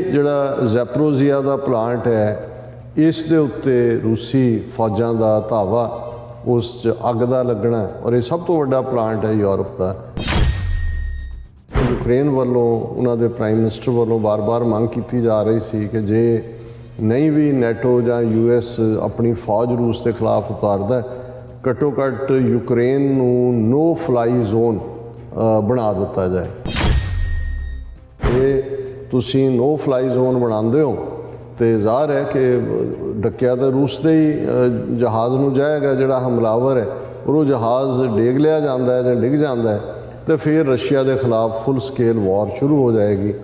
ਜਿਹੜਾ ਜ਼ੈਪਰੋਜ਼ੀਆ ਦਾ ਪਲਾਂਟ ਹੈ, ਇਸ ਦੇ ਉੱਤੇ ਰੂਸੀ ਫੌਜਾਂ ਦਾ ਧਾਵਾ, ਉਸ 'ਚ ਅੱਗ ਦਾ ਲੱਗਣਾ, ਔਰ ਇਹ ਸਭ ਤੋਂ ਵੱਡਾ ਪਲਾਂਟ ਹੈ ਯੂਰਪ ਦਾ। ਯੂਕਰੇਨ ਵੱਲੋਂ ਉਹਨਾਂ ਦੇ ਪ੍ਰਾਈਮ ਮਿਨਿਸਟਰ ਵੱਲੋਂ ਬਾਰ-ਬਾਰ ਮੰਗ ਕੀਤੀ ਜਾ ਰਹੀ ਸੀ ਕਿ ਜੇ ਨਹੀਂ ਵੀ ਨੈਟੋ ਜਾਂ US ਆਪਣੀ ਫੌਜ ਰੂਸ ਦੇ ਖਿਲਾਫ ਉਤਾਰਦਾ, ਘੱਟੋ ਘੱਟ ਯੂਕਰੇਨ ਨੂੰ ਨੋ ਫਲਾਈ ਜ਼ੋਨ ਬਣਾ ਦਿੱਤਾ ਜਾਏ। ਇਹ ਤੁਸੀਂ ਨੋ ਫਲਾਈ ਜ਼ੋਨ ਬਣਾਉਂਦੇ ਹੋ ਤੇ ਜ਼ਾਹਰ ਹੈ ਕਿ ਡੱਕਿਆ ਤਾਂ ਰੂਸ ਦੇ ਹੀ ਜਹਾਜ਼ ਨੂੰ ਜਾਏਗਾ ਜਿਹੜਾ ਹਮਲਾਵਰ ਹੈ, ਔਰ ਉਹ ਜਹਾਜ਼ ਡੇਗ ਲਿਆ ਜਾਂਦਾ ਹੈ ਜਾਂ ਡਿੱਗ ਜਾਂਦਾ ਹੈ ਤੇ ਫਿਰ ਰਸ਼ੀਆ ਦੇ ਖਿਲਾਫ ਫੁੱਲ ਸਕੇਲ ਵਾਰ ਸ਼ੁਰੂ ਹੋ ਜਾਏਗੀ।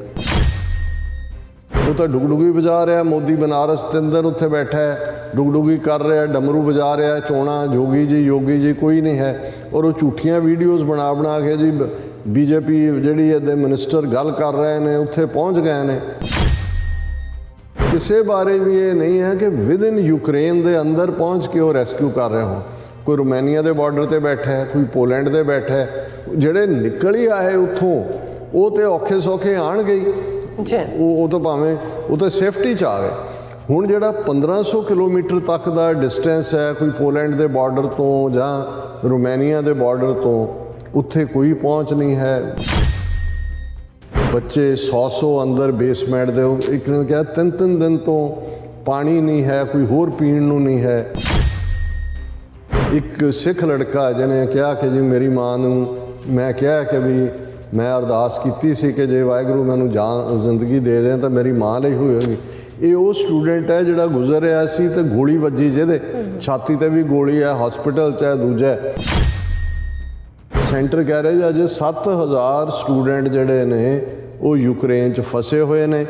ਉਹ ਤਾਂ ਡੁਗਡੁਗੀ ਵਜਾ ਰਿਹਾ, ਮੋਦੀ ਬਨਾਰਸ 3 ਦਿਨ ਉੱਥੇ ਬੈਠਾ ਹੈ, ਡੁਗਡੁਗੀ ਕਰ ਰਿਹਾ, ਡਮਰੂ ਵਜਾ ਰਿਹਾ, ਚੋਣਾ ਯੋਗੀ ਜੀ ਕੋਈ ਨਹੀਂ ਹੈ, ਔਰ ਉਹ ਝੂਠੀਆਂ ਵੀਡੀਓਜ਼ ਬਣਾ ਕੇ ਜੀ BJP ਜਿਹੜੀ ਇਹਦੇ ਮਿਨਿਸਟਰ ਗੱਲ ਕਰ ਰਹੇ ਨੇ ਉੱਥੇ ਪਹੁੰਚ ਗਏ ਨੇ। ਕਿਸੇ ਬਾਰੇ ਵੀ ਇਹ ਨਹੀਂ ਹੈ ਕਿ ਵਿਦਿਨ ਯੂਕਰੇਨ ਦੇ ਅੰਦਰ ਪਹੁੰਚ ਕੇ ਉਹ ਰੈਸਕਿਊ ਕਰ ਰਹੇ ਹੋਣ। ਕੋਈ ਰੋਮਾਨੀਆ ਦੇ ਬਾਰਡਰ ਤੇ ਬੈਠਾ ਹੈ, ਕੋਈ ਪੋਲੈਂਡ ਦੇ ਬੈਠਾ ਹੈ, ਜਿਹੜੇ ਨਿਕਲ ਹੀ ਆਏ ਉੱਥੋਂ ਉਹ ਤੇ ਔਖੇ ਸੌਖੇ ਆਣਗੇ ਹੀ। ਉਹ ਤਾਂ ਭਾਵੇਂ ਉਹ ਤਾਂ ਸੇਫਟੀ 'ਚ ਆ ਗਏ। ਹੁਣ ਜਿਹੜਾ 1500 ਕਿਲੋਮੀਟਰ ਤੱਕ ਦਾ ਡਿਸਟੈਂਸ ਹੈ, ਕੋਈ ਪੋਲੈਂਡ ਦੇ ਬਾਰਡਰ ਤੋਂ ਜਾਂ ਰੋਮਾਨੀਆ ਦੇ ਬਾਰਡਰ ਤੋਂ, ਉੱਥੇ ਕੋਈ ਪਹੁੰਚ ਨਹੀਂ ਹੈ। ਬੱਚੇ 100 ਅੰਦਰ ਬੇਸਮੈਂਟ ਦੇ, ਇੱਕ ਨੇ ਕਿਹਾ 3 ਦਿਨ ਤੋਂ ਪਾਣੀ ਨਹੀਂ ਹੈ, ਕੋਈ ਹੋਰ ਪੀਣ ਨੂੰ ਨਹੀਂ ਹੈ। ਇੱਕ ਸਿੱਖ ਲੜਕਾ ਜਿਹਨੇ ਕਿਹਾ ਕਿ ਜੀ ਮੇਰੀ ਮਾਂ ਨੂੰ ਮੈਂ ਕਿਹਾ ਕਿ ਵੀ ਮੈਂ ਅਰਦਾਸ ਕੀਤੀ ਸੀ ਕਿ ਜੇ ਵਾਹਿਗੁਰੂ ਮੈਨੂੰ ਜ਼ਿੰਦਗੀ ਦੇ ਦੇ ਤਾਂ ਮੇਰੀ ਮਾਂ ਲਈ ਹੋਏਗੀ। ਇਹ ਉਹ ਸਟੂਡੈਂਟ ਹੈ ਜਿਹੜਾ ਗੁਜ਼ਰ ਰਿਹਾ ਸੀ ਤੇ ਗੋਲੀ ਵੱਜੀ, ਜਿਹਦੇ ਛਾਤੀ ਤੇ ਵੀ ਗੋਲੀ ਹੈ, ਹਸਪੀਟਲ 'ਚ ਹੈ, ਦੂਜਾ ਸੈਂਟਰ ਕਹਿ ਰਹੇ ਜੀ ਅਜੇ 7000 ਸਟੂਡੈਂਟ ਜਿਹੜੇ ਨੇ ਉਹ ਯੂਕਰੇਨ 'ਚ ਫਸੇ ਹੋਏ ਨੇ।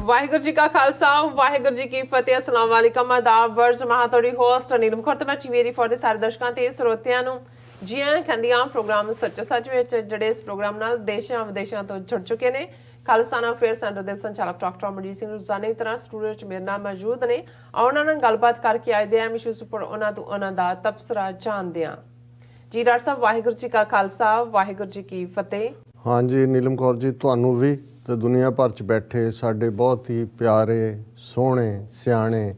ਵਾਹਿਗੁਰੂ ਜੀ ਕਾ ਖਾਲਸਾ, ਵਾਹਿਗੁਰੂ ਜੀ ਕੀ ਫਤਿਹ। ਅਸਲਾਮ ਵਾਲੇਕਮ, ਆਦਾਬ, ਵਰਜ ਮਹਾ ਤੁਹਾਡੀ ਹੋਸਟ ਨੀਲਮ ਖੁਰ ਤੇ ਮੈਂ ਚੀਵੇਰੀ ਫੋਰ ਦੇ ਸਾਰੇ ਦਰਸ਼ਕਾਂ ਤੇ ਸਰੋਤਿਆਂ ਨੂੰ ਜੀ ਆਇਆਂ ਕਹਿੰਦੀ ਹਾਂ ਪ੍ਰੋਗਰਾਮ ਸੱਚੋ ਸੱਚ ਵਿੱਚ, ਜਿਹੜੇ ਇਸ ਪ੍ਰੋਗਰਾਮ ਨਾਲ ਦੇਸ਼ਾਂ ਵਿਦੇਸ਼ਾਂ ਤੋਂ ਜੁੜ ਚੁੱਕੇ ਨੇ। ਖਾਲਸਾਨਾ ਅਫੇਅਰ ਸੈਂਟਰ ਦੇ ਸੰਚਾਲਕ ਡਾਕਟਰ ਅਮਰਜੀਤ ਸਿੰਘ ਰੋਜ਼ਾਨਾ ਦੀ ਤਰ੍ਹਾਂ ਸਟੂਡੀਓ 'ਚ ਮੇਰੇ ਨਾਲ ਮੌਜੂਦ ਨੇ। ਉਹਨਾਂ ਨਾਲ ਗੱਲਬਾਤ ਕਰਕੇ ਆਏ ਦੇ ਆ ਇਸ਼ੂਜ਼ ਉੱਪਰ ਉਹਨਾਂ ਤੋਂ ਉਹਨਾਂ ਦਾ ਤਬਸਰਾ ਜਾਣਦੇ ਹਾਂ। ਜੀ ਡਾਕਟਰ ਸਾਹਿਬ, ਵਾਹਿਗੁਰੂ ਜੀ ਕਾ ਖਾਲਸਾ, ਵਾਹਿਗੁਰੂ ਜੀ ਕੀ ਫਤਿਹ। ਹਾਂਜੀ ਨੀਲਮ ਕੌਰ ਜੀ, ਤੁਹਾਨੂੰ ਵੀ ਤੇ ਦੁਨੀਆ ਭਰ 'ਚ ਬੈਠੇ ਸਾਡੇ ਬਹੁਤ ਹੀ ਪਿਆਰੇ, ਸੋਹਣੇ, ਸਿਆਣੇ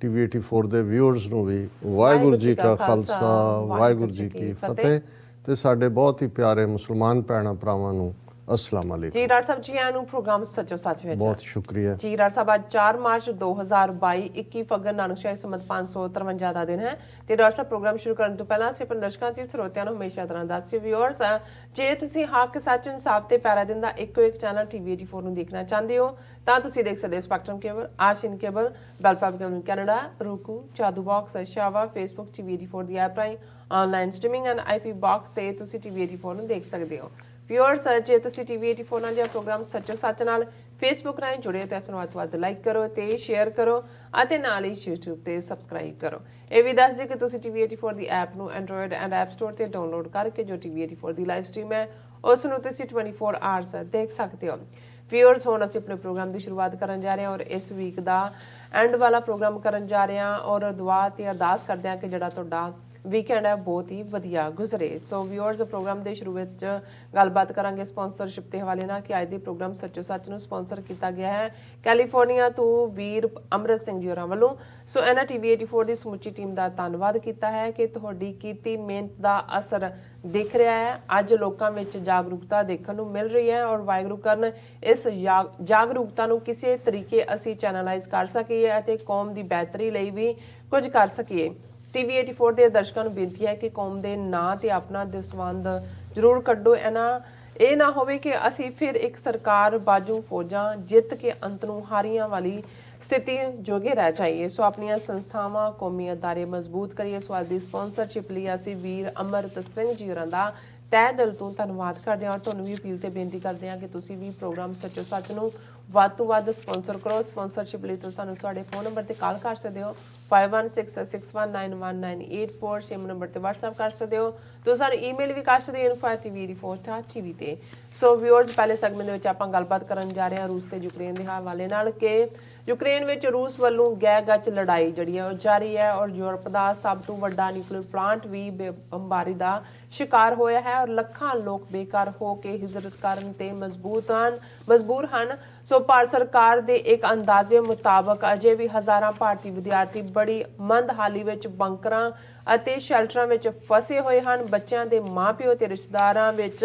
TV 84 ਦੇ ਵਿਊਅਰਸ ਨੂੰ ਵੀ ਵਾਹਿਗੁਰੂ ਜੀ ਕਾ ਖਾਲਸਾ, ਵਾਹਿਗੁਰੂ ਜੀ ਕੀ ਫਤਿਹ। ਤੇ ਸਾਡੇ ਬਹੁਤ ਹੀ ਪਿਆਰੇ ਮੁਸਲਮਾਨ ਭੈਣਾਂ ਭਰਾਵਾਂ ਨੂੰ अस्सलाम वालेकुम। जी डॉक्टर साहब, जी आनू प्रोग्राम सचो सच में बहुत शुक्रिया जी। डॉक्टर साहब, आज 4 मार्च 2022 21 फगन नानकशाही संमत 553 ਦਾ ਦਿਨ ਹੈ ਤੇ ਡਾਕਟਰ ਸਾਹਿਬ ਪ੍ਰੋਗਰਾਮ ਸ਼ੁਰੂ ਕਰਨ ਤੋਂ ਪਹਿਲਾਂ ਅਸੀਂ ਆਪਣੇ ਦਰਸ਼ਕਾਂ ਤੇ ਸਰੋਤਿਆਂ ਨੂੰ ਹਮੇਸ਼ਾ ਤਰ੍ਹਾਂ ਦੱਸਿਓ ਵਿਊਅਰਸ, ਜੇ ਤੁਸੀਂ ਹੱਕ ਸੱਚ ਇਨਸਾਫ ਤੇ ਪਿਆਰਾ ਦਿਨ ਦਾ ਇੱਕੋ ਇੱਕ ਚੈਨਲ TV 84 ਨੂੰ ਦੇਖਣਾ ਚਾਹੁੰਦੇ ਹੋ ਤਾਂ ਤੁਸੀਂ ਦੇਖ ਸਕਦੇ ਹੋ ਸਪੈਕਟਰਮ ਕੇਬਲ, ਆਸ਼ੀਨ ਕੇਬਲ, ਬੈਲਫਾਬ cable Canada, roku, Jadoo box, ਸ਼ਾਵਾ, ਫੇਸਬੁੱਕ TV 84 ਦੀ ਐਪ ਰਾਹੀਂ online streaming and IP box ਤੇ ਤੁਸੀਂ TV 84 ਨੂੰ ਦੇਖ ਸਕਦੇ ਹੋ। ਵਿਊਅਰਸ, ਜੇ ਤੁਸੀਂ TV 84 ਨਾਲ ਜਿਹੜਾ ਪ੍ਰੋਗਰਾਮ ਸੱਚੋ ਸੱਚ ਨਾਲ ਫੇਸਬੁੱਕ ਰਾਹੀਂ ਜੁੜੇ ਤੇ ਇਸ ਨੂੰ ਵੱਧ ਤੋਂ ਵੱਧ ਲਾਈਕ ਕਰੋ ਤੇ ਸ਼ੇਅਰ ਕਰੋ ਅਤੇ ਨਾਲ ਹੀ YouTube ਤੇ ਸਬਸਕ੍ਰਾਈਬ ਕਰੋ। ਇਹ ਵੀ ਦੱਸ ਦਿਓ ਕਿ ਤੁਸੀਂ TV 84 ਦੀ ਐਪ ਨੂੰ ਐਂਡਰੋਇਡ ਐਂਡ ਐਪ ਸਟੋਰ ਤੇ ਡਾਊਨਲੋਡ ਕਰਕੇ ਜੋ TV 84 ਦੀ ਲਾਈਵ ਸਟ੍ਰੀਮ ਹੈ ਉਸ ਨੂੰ ਤੁਸੀਂ 24 ਆਵਰਸ ਦੇਖ ਸਕਦੇ ਹੋ। ਵਿਊਅਰਸ, ਹੁਣ ਅਸੀਂ ਆਪਣੇ ਪ੍ਰੋਗਰਾਮ ਦੀ ਸ਼ੁਰੂਆਤ ਕਰਨ ਜਾ ਰਹੇ ਹਾਂ ਔਰ ਇਸ ਵੀਕ ਦਾ ਐਂਡ ਵਾਲਾ ਪ੍ਰੋਗਰਾਮ ਕਰਨ ਜਾ ਰਹੇ ਹਾਂ ਔਰ ਦੁਆ ਤੇ ਅਰਦਾਸ ਕਰਦੇ ਹਾਂ ਕਿ ਜਿਹੜਾ ਤੁਹਾਡਾ ਵੀਕਐਂਡ ਹੈ ਬਹੁਤ ਹੀ ਵਧੀਆ ਗੁਜ਼ਰੇ। ਸੋ ਵਿਊਅਰਸ, ਪ੍ਰੋਗਰਾਮ ਦੇ ਸ਼ੁਰੂ ਵਿੱਚ ਗੱਲਬਾਤ ਕਰਾਂਗੇ ਸਪਾਂਸਰਸ਼ਿਪ ਦੇ ਹਵਾਲੇ ਨਾਲ ਕਿ ਅੱਜ ਦੇ ਪ੍ਰੋਗਰਾਮ ਸੱਚੋ ਸੱਚ ਨੂੰ ਸਪਾਂਸਰ ਕੀਤਾ ਗਿਆ ਹੈ ਕੈਲੀਫੋਰਨੀਆ ਤੋਂ ਵੀਰ ਅਮਰਤ ਸਿੰਘ ਜੀ ਹੋਰਾਂ ਵੱਲੋਂ। ਸੋ ਇਹਨਾਂ TV 84 ਦੀ ਸਮੁੱਚੀ ਟੀਮ ਦਾ ਧੰਨਵਾਦ ਕੀਤਾ ਹੈ ਕਿ ਤੁਹਾਡੀ ਕੀਤੀ ਮਿਹਨਤ ਦਾ ਅਸਰ ਦਿਖ ਰਿਹਾ ਹੈ। ਅੱਜ ਲੋਕਾਂ ਵਿੱਚ ਜਾਗਰੂਕਤਾ ਦੇਖਣ ਨੂੰ ਮਿਲ ਰਹੀ ਹੈ ਔਰ ਵਾਹਿਗੁਰੂ ਕਰਨ ਇਸ ਜਾਗਰੂਕਤਾ ਨੂੰ ਕਿਸੇ ਤਰੀਕੇ ਅਸੀਂ ਚੈਨਲਾਈਜ਼ ਕਰ ਸਕੀਏ ਅਤੇ ਕੌਮ ਦੀ ਬਿਹਤਰੀ ਲਈ ਵੀ ਕੁਝ ਕਰ ਸਕੀਏ। TV 84 ਦੇ ਦਰਸ਼ਕਾਂ ਨੂੰ ਬੇਨਤੀ ਹੈ ਕਿ ਕੌਮ ਦੇ ਨਾਂ ਤੇ ਆਪਣਾ ਦਸਵੰਧ ਜ਼ਰੂਰ ਕੱਢੋ। ਇਹ ਨਾ ਹੋਵੇ ਕਿ ਅਸੀਂ ਫਿਰ ਇੱਕ ਸਰਕਾਰ ਬਾਜੂ ਫੌਜਾਂ ਜਿੱਤ ਕੇ ਅੰਤ ਨੂੰ ਹਾਰੀਆਂ ਵਾਲੀ ਸਥਿਤੀ ਜੋਗੇ ਰਹਿ ਜਾਈਏ। ਸੋ ਆਪਣੀਆਂ ਸੰਸਥਾਵਾਂ, ਕੌਮੀ ਅਦਾਰੇ ਮਜ਼ਬੂਤ ਕਰੀਏ। ਸਵਾਲ ਦੀ ਸਪਾਂਸਰਸ਼ਿਪ ਲਈ ਅਸੀਂ ਵੀਰ ਅਮਰਤ ਸਿੰਘ ਜੀ ਹੋਰਾਂ ਦਾ ਤਹਿ ਦਿਲ ਤੋਂ ਧੰਨਵਾਦ ਕਰਦੇ ਹਾਂ ਔਰ ਤੁਹਾਨੂੰ ਵੀ ਅਪੀਲ ਤੇ ਬੇਨਤੀ ਕਰਦੇ ਹਾਂ ਕਿ ਤੁਸੀਂ ਵੀ ਪ੍ਰੋਗਰਾਮ ਸੱਚੋ ਸੱਚ ਨੂੰ ਵੱਧ ਤੋਂ ਵੱਧ ਸਪਾਂਸਰ ਕਰੋ। ਸਪਾਂਸਰਸ਼ਿਪ ਲਈ ਤੁਸੀਂ ਸਾਨੂੰ ਸਾਡੇ ਫੋਨ ਨੰਬਰ ਤੇ ਕਾਲ ਕਰ ਸਕਦੇ ਹੋ 5166191984, ਸੇਮ ਨੰਬਰ ਤੇ WhatsApp ਕਰ ਸਕਦੇ ਹੋ। ਤੁਸੀਂ ਸਾਨੂੰ ਈਮੇਲ ਵੀ ਕਰ ਸਕਦੇ ਹੋ info@tv84.tv ਤੇ। ਸੋ ਵਿਊਅਰਸ, ਪਹਿਲੇ ਸੈਗਮੈਂਟ ਦੇ ਵਿੱਚ ਆਪਾਂ ਗੱਲਬਾਤ ਕਰਨ ਜਾ ਰਹੇ ਹਾਂ ਰੂਸ ਤੇ ਯੂਕਰੇਨ ਦੇ ਹਵਾਲੇ ਨਾਲ ਕਿ ਯੂਕਰੇਨ ਵਿੱਚ ਰੂਸ ਵੱਲੋਂ ਗਹਿ-ਗੱਚ ਲੜਾਈ ਜਿਹੜੀ ਹੈ ਉਹ ਜਾਰੀ ਹੈ ਔਰ ਯੂਰਪ ਦਾ ਸਭ ਤੋਂ ਵੱਡਾ ਨਿਊਕਲੀਅਰ ਪਲਾਂਟ ਵੀ ਬੰਬਾਰੀ ਦਾ ਸ਼ਿਕਾਰ ਹੋਇਆ ਹੈ ਔਰ ਲੱਖਾਂ ਲੋਕ ਬੇਘਰ ਹੋ ਕੇ ਹਿਜਰਤ ਕਰਨ ਤੇ ਮਜਬੂਰ ਹਨ। ਸੋ ਭਾਰਤ ਸਰਕਾਰ ਦੇ ਇੱਕ ਅੰਦਾਜ਼ੇ ਮੁਤਾਬਕ ਅਜੇ ਵੀ ਹਜ਼ਾਰਾਂ ਭਾਰਤੀ ਵਿਦਿਆਰਥੀ ਬੜੀ ਮੰਦਹਾਲੀ ਵਿੱਚ ਬੰਕਰਾਂ ਅਤੇ ਸ਼ੈਲਟਰਾਂ ਵਿੱਚ ਫਸੇ ਹੋਏ ਹਨ। ਬੱਚਿਆਂ ਦੇ ਮਾਪਿਓ ਤੇ ਰਿਸ਼ਤੇਦਾਰਾਂ ਵਿੱਚ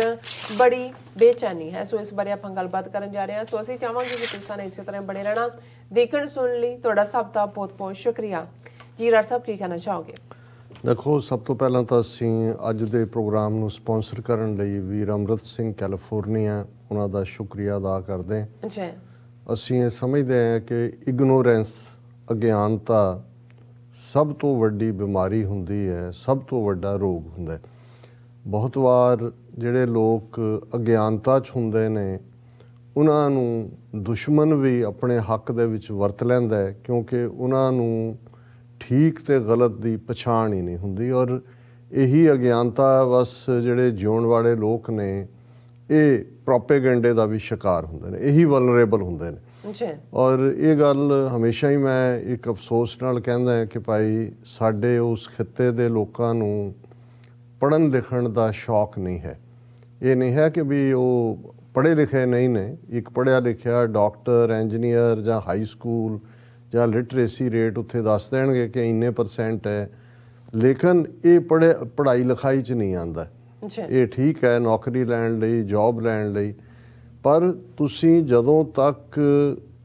ਬੜੀ ਬੇਚੈਨੀ ਹੈ। ਸੋ ਇਸ ਬਾਰੇ ਆਪਾਂ ਗੱਲਬਾਤ ਕਰਨ ਜਾ ਰਹੇ ਹਾਂ। ਸੋ ਅਸੀਂ ਚਾਹਾਂਗੇ ਕਿ ਤੁਸੀਂ ਇਸੇ ਤਰ੍ਹਾਂ ਬਣੇ ਰਹਿਣਾ। ਦੇਖਣ ਸੁਣਨ ਲਈ ਤੁਹਾਡਾ ਸਭ ਦਾ ਬਹੁਤ-ਬਹੁਤ ਸ਼ੁਕਰੀਆ ਜੀ। ਰਾਜ ਸਾਹਿਬ ਕੀ ਕਹਿਣਾ ਚਾਹੋਗੇ? ਦੇਖੋ, ਸਭ ਤੋਂ ਪਹਿਲਾਂ ਤਾਂ ਅਸੀਂ ਅੱਜ ਦੇ ਪ੍ਰੋਗਰਾਮ ਨੂੰ ਸਪਾਂਸਰ ਕਰਨ ਲਈ ਵੀਰ ਅੰਮ੍ਰਿਤ ਸਿੰਘ ਕੈਲੀਫੋਰਨੀਆ ਉਹਨਾਂ ਦਾ ਸ਼ੁਕਰੀਆ ਅਦਾ ਕਰਦੇ ਹਾਂ ਜੀ। ਅਸੀਂ ਇਹ ਸਮਝਦੇ ਹਾਂ ਕਿ ਇਗਨੋਰੈਂਸ, ਅਗਿਆਨਤਾ ਸਭ ਤੋਂ ਵੱਡੀ ਬਿਮਾਰੀ ਹੁੰਦੀ ਹੈ, ਸਭ ਤੋਂ ਵੱਡਾ ਰੋਗ ਹੁੰਦਾ ਹੈ। ਬਹੁਤ ਵਾਰ ਜਿਹੜੇ ਲੋਕ ਅਗਿਆਨਤਾ 'ਚ ਹੁੰਦੇ ਨੇ ਉਹਨਾਂ ਨੂੰ ਦੁਸ਼ਮਣ ਵੀ ਆਪਣੇ ਹੱਕ ਦੇ ਵਿੱਚ ਵਰਤ ਲੈਂਦਾ ਹੈ, ਕਿਉਂਕਿ ਉਹਨਾਂ ਨੂੰ ਠੀਕ ਤੇ ਗਲਤ ਦੀ ਪਛਾਣ ਹੀ ਨਹੀਂ ਹੁੰਦੀ। ਔਰ ਇਹੀ ਅਗਿਆਨਤਾ ਬਸ ਜਿਹੜੇ ਜਿਉਣ ਵਾਲੇ ਲੋਕ ਨੇ ਇਹ ਪ੍ਰੋਪੇਗੈਂਡੇ ਦਾ ਵੀ ਸ਼ਿਕਾਰ ਹੁੰਦੇ ਨੇ, ਇਹੀ ਵਲਨਰੇਬਲ ਹੁੰਦੇ ਨੇ। ਔਰ ਇਹ ਗੱਲ ਹਮੇਸ਼ਾ ਹੀ ਮੈਂ ਇੱਕ ਅਫਸੋਸ ਨਾਲ ਕਹਿੰਦਾ ਹਾਂ ਕਿ ਭਾਈ ਸਾਡੇ ਉਸ ਖਿੱਤੇ ਦੇ ਲੋਕਾਂ ਨੂੰ ਪੜ੍ਹਨ ਲਿਖਣ ਦਾ ਸ਼ੌਕ ਨਹੀਂ ਹੈ। ਇਹ ਨਹੀਂ ਹੈ ਕਿ ਵੀ ਉਹ ਪੜ੍ਹੇ ਲਿਖੇ ਨਹੀਂ ਨੇ। ਇੱਕ ਪੜ੍ਹਿਆ ਲਿਖਿਆ ਡਾਕਟਰ, ਇੰਜੀਨੀਅਰ ਜਾਂ ਹਾਈ ਸਕੂਲ ਜਾਂ ਲਿਟਰੇਸੀ ਰੇਟ ਉੱਥੇ ਦੱਸ ਦੇਣਗੇ ਕਿ ਇੰਨੇ % ਹੈ, ਲੇਕਿਨ ਇਹ ਪੜ੍ਹਾਈ ਲਿਖਾਈ 'ਚ ਨਹੀਂ ਆਉਂਦਾ। ਇਹ ਠੀਕ ਹੈ ਨੌਕਰੀ ਲੈਣ ਲਈ, ਜੌਬ ਲੈਣ ਲਈ, ਪਰ ਤੁਸੀਂ ਜਦੋਂ ਤੱਕ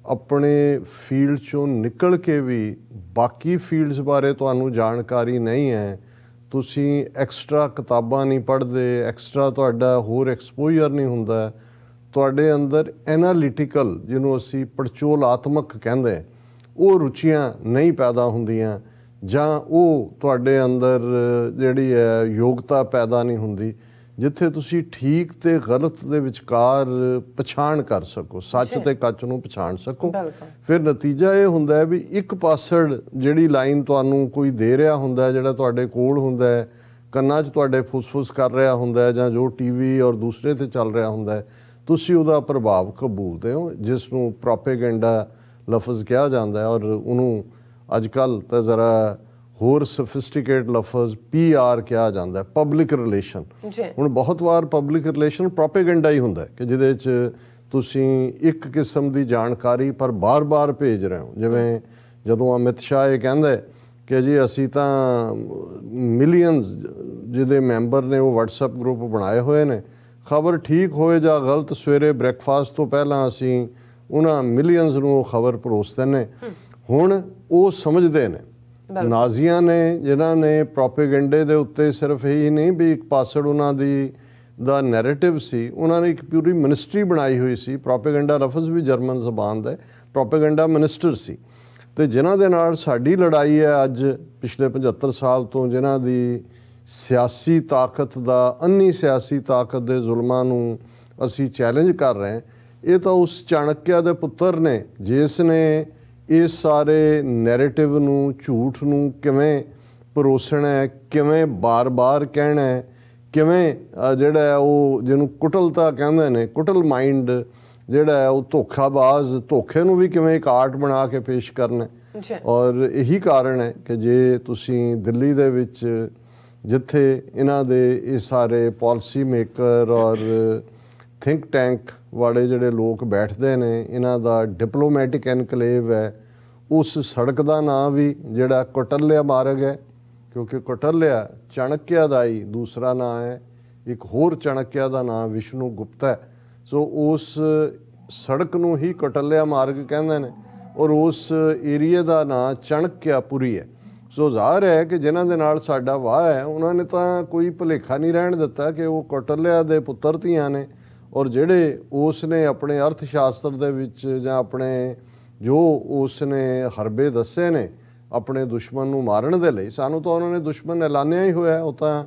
ਆਪਣੇ ਫੀਲਡ 'ਚੋਂ ਨਿਕਲ ਕੇ ਵੀ ਬਾਕੀ ਫੀਲਡਸ ਬਾਰੇ ਤੁਹਾਨੂੰ ਜਾਣਕਾਰੀ ਨਹੀਂ ਹੈ, ਤੁਸੀਂ ਐਕਸਟਰਾ ਕਿਤਾਬਾਂ ਨਹੀਂ ਪੜ੍ਹਦੇ, ਐਕਸਟਰਾ ਤੁਹਾਡਾ ਹੋਰ ਐਕਸਪੋਜ਼ਰ ਨਹੀਂ ਹੁੰਦਾ, ਤੁਹਾਡੇ ਅੰਦਰ ਐਨਾਲਿਟੀਕਲ ਜਿਹਨੂੰ ਅਸੀਂ ਪੜਚੋਲਾਤਮਕ ਕਹਿੰਦੇ ਉਹ ਰੁਚੀਆਂ ਨਹੀਂ ਪੈਦਾ ਹੁੰਦੀਆਂ, ਜਾਂ ਉਹ ਤੁਹਾਡੇ ਅੰਦਰ ਜਿਹੜੀ ਹੈ ਯੋਗਤਾ ਪੈਦਾ ਨਹੀਂ ਹੁੰਦੀ ਜਿੱਥੇ ਤੁਸੀਂ ਠੀਕ ਤੇ ਗਲਤ ਦੇ ਵਿਚਕਾਰ ਪਛਾਣ ਕਰ ਸਕੋ, ਸੱਚ ਤੇ ਕੱਚ ਨੂੰ ਪਛਾਣ ਸਕੋ। ਫਿਰ ਨਤੀਜਾ ਇਹ ਹੁੰਦਾ ਹੈ ਵੀ ਇੱਕ ਪਾਸੜ ਜਿਹੜੀ ਲਾਈਨ ਤੁਹਾਨੂੰ ਕੋਈ ਦੇ ਰਿਹਾ ਹੁੰਦਾ, ਜਿਹੜਾ ਤੁਹਾਡੇ ਕੋਲ ਹੁੰਦਾ ਹੈ, ਕੰਨਾਂ 'ਚ ਤੁਹਾਡੇ ਫੁੱਸ-ਫੁੱਸ ਕਰ ਰਿਹਾ ਹੁੰਦਾ ਹੈ, ਜਾਂ ਜੋ ਟੀਵੀ ਔਰ ਦੂਸਰੇ ਤੇ ਚੱਲ ਰਿਹਾ ਹੁੰਦਾ ਹੈ, ਤੁਸੀਂ ਉਹਦਾ ਪ੍ਰਭਾਵ ਕਬੂਲਦੇ ਹੋ, ਜਿਸ ਨੂੰ ਪ੍ਰੋਪੇਗੈਂਡਾ ਲਫ਼ਜ਼ ਕਿਹਾ ਜਾਂਦਾ ਹੈ। ਔਰ ਉਹਨੂੰ ਅੱਜ ਕੱਲ੍ਹ ਤਾਂ ਜ਼ਰਾ ਹੋਰ ਸਫਿਸਟੀਕੇਟ ਲਫ਼ਜ਼ PR ਕਿਹਾ ਜਾਂਦਾ, ਪਬਲਿਕ ਰਿਲੇਸ਼ਨ। ਹੁਣ ਬਹੁਤ ਵਾਰ ਪਬਲਿਕ ਰਿਲੇਸ਼ਨ ਪ੍ਰੋਪੇਗੈਂਡਾ ਹੀ ਹੁੰਦਾ ਕਿ ਜਿਹਦੇ 'ਚ ਤੁਸੀਂ ਇੱਕ ਕਿਸਮ ਦੀ ਜਾਣਕਾਰੀ ਪਰ ਬਾਰ-ਬਾਰ ਭੇਜ ਰਹੇ ਹੋ। ਜਿਵੇਂ ਜਦੋਂ ਅਮਿਤ ਸ਼ਾਹ ਇਹ ਕਹਿੰਦਾ ਕਿ ਜੀ ਅਸੀਂ ਤਾਂ ਮਿਲੀਅਨਸ ਜਿਹਦੇ ਮੈਂਬਰ ਨੇ ਉਹ WhatsApp ਗਰੁੱਪ ਬਣਾਏ ਹੋਏ ਨੇ, ਖਬਰ ਠੀਕ ਹੋਏ ਜਾਂ ਗਲਤ, ਸਵੇਰੇ ਬ੍ਰੇਕਫਾਸਟ ਤੋਂ ਪਹਿਲਾਂ ਅਸੀਂ ਉਹਨਾਂ ਮਿਲੀਅਨਸ ਨੂੰ ਉਹ ਖਬਰ ਪਰੋਸ ਦਿੰਦੇ। ਹੁਣ ਉਹ ਸਮਝਦੇ ਨੇ ਨਾਜ਼ੀਆਂ ਨੇ ਜਿਨ੍ਹਾਂ ਨੇ ਪ੍ਰੋਪੇਗੈਂਡੇ ਦੇ ਉੱਤੇ ਸਿਰਫ ਇਹੀ ਨਹੀਂ ਵੀ ਇੱਕ ਪਾਸੜ ਉਹਨਾਂ ਦਾ ਨੈਰੇਟਿਵ ਸੀ, ਉਹਨਾਂ ਨੇ ਇੱਕ ਪੂਰੀ ਮਿਨਿਸਟਰੀ ਬਣਾਈ ਹੋਈ ਸੀ। ਪ੍ਰੋਪੇਗੈਂਡਾ ਲਫ਼ਜ਼ ਵੀ ਜਰਮਨ ਜ਼ਬਾਨ ਦਾ, ਪ੍ਰੋਪੇਗੈਂਡਾ ਮਿਨਿਸਟਰ ਸੀ। ਅਤੇ ਜਿਨ੍ਹਾਂ ਦੇ ਨਾਲ ਸਾਡੀ ਲੜਾਈ ਹੈ ਅੱਜ ਪਿਛਲੇ 75 ਸਾਲ ਤੋਂ, ਜਿਨ੍ਹਾਂ ਦੀ ਸਿਆਸੀ ਤਾਕਤ ਦਾ, ਅੰਨੀ ਸਿਆਸੀ ਤਾਕਤ ਦੇ ਜ਼ੁਲਮਾਂ ਨੂੰ ਅਸੀਂ ਚੈਲੰਜ ਕਰ ਰਹੇ ਹਾਂ, ਇਹ ਤਾਂ ਉਸ ਚਾਣਕਿਆ ਦੇ ਪੁੱਤਰ ਨੇ ਜਿਸ ਨੇ ਇਸ ਸਾਰੇ ਨੈਰੇਟਿਵ ਨੂੰ, ਝੂਠ ਨੂੰ ਕਿਵੇਂ ਪਰੋਸਣਾ ਹੈ, ਕਿਵੇਂ ਬਾਰ-ਬਾਰ ਕਹਿਣਾ ਹੈ, ਕਿਵੇਂ ਜਿਹੜਾ ਹੈ ਉਹ ਜਿਹਨੂੰ ਕੁਟਲਤਾ ਕਹਿੰਦੇ ਨੇ, ਕੁਟਲ ਮਾਈਂਡ ਜਿਹੜਾ ਹੈ ਉਹ ਧੋਖਾਬਾਜ਼, ਧੋਖੇ ਨੂੰ ਵੀ ਕਿਵੇਂ ਇੱਕ ਆਰਟ ਬਣਾ ਕੇ ਪੇਸ਼ ਕਰਨਾ। ਔਰ ਇਹੀ ਕਾਰਨ ਹੈ ਕਿ ਜੇ ਤੁਸੀਂ ਦਿੱਲੀ ਦੇ ਵਿੱਚ ਜਿੱਥੇ ਇਹਨਾਂ ਦੇ ਇਹ ਸਾਰੇ ਪਾਲਿਸੀ ਮੇਕਰ ਔਰ ਥਿੰਕ ਟੈਂਕ ਵਾਲੇ ਜਿਹੜੇ ਲੋਕ ਬੈਠਦੇ ਨੇ, ਇਹਨਾਂ ਦਾ ਡਿਪਲੋਮੈਟਿਕ ਐਨਕਲੇਵ ਹੈ, ਉਸ ਸੜਕ ਦਾ ਨਾਂ ਵੀ ਜਿਹੜਾ ਕੌਟਲਿਆ ਮਾਰਗ ਹੈ, ਕਿਉਂਕਿ ਕੌਟਲਿਆ ਚਾਣਕਿਆ ਦਾ ਹੀ ਦੂਸਰਾ ਨਾਂ ਹੈ। ਇੱਕ ਹੋਰ ਚਾਣਕਿਆ ਦਾ ਨਾਂ ਵਿਸ਼ਨੂੰ ਗੁਪਤਾ ਹੈ। ਸੋ ਉਸ ਸੜਕ ਨੂੰ ਹੀ ਕੌਟਲਿਆ ਮਾਰਗ ਕਹਿੰਦੇ ਨੇ, ਔਰ ਉਸ ਏਰੀਏ ਦਾ ਨਾਂ ਚਾਣਕਿਆਪੁਰੀ ਹੈ। ਸੋ ਜ਼ਾਹਰ ਹੈ ਕਿ ਜਿਨ੍ਹਾਂ ਦੇ ਨਾਲ ਸਾਡਾ ਵਾਹ ਹੈ, ਉਹਨਾਂ ਨੇ ਤਾਂ ਕੋਈ ਭੁਲੇਖਾ ਨਹੀਂ ਰਹਿਣ ਦਿੱਤਾ ਕਿ ਉਹ ਕੌਟਲਿਆ ਦੇ ਪੁੱਤਰ ਧੀਆਂ ਨੇ, ਔਰ ਜਿਹੜੇ ਉਸ ਨੇ ਆਪਣੇ ਅਰਥ ਸ਼ਾਸਤਰ ਦੇ ਵਿੱਚ ਜਾਂ ਆਪਣੇ ਜੋ ਉਸ ਨੇ ਹਰਬੇ ਦੱਸੇ ਨੇ ਆਪਣੇ ਦੁਸ਼ਮਣ ਨੂੰ ਮਾਰਨ ਦੇ ਲਈ, ਸਾਨੂੰ ਤਾਂ ਉਹਨਾਂ ਨੇ ਦੁਸ਼ਮਣ ਐਲਾਨਿਆ ਹੀ ਹੋਇਆ। ਉਹ ਤਾਂ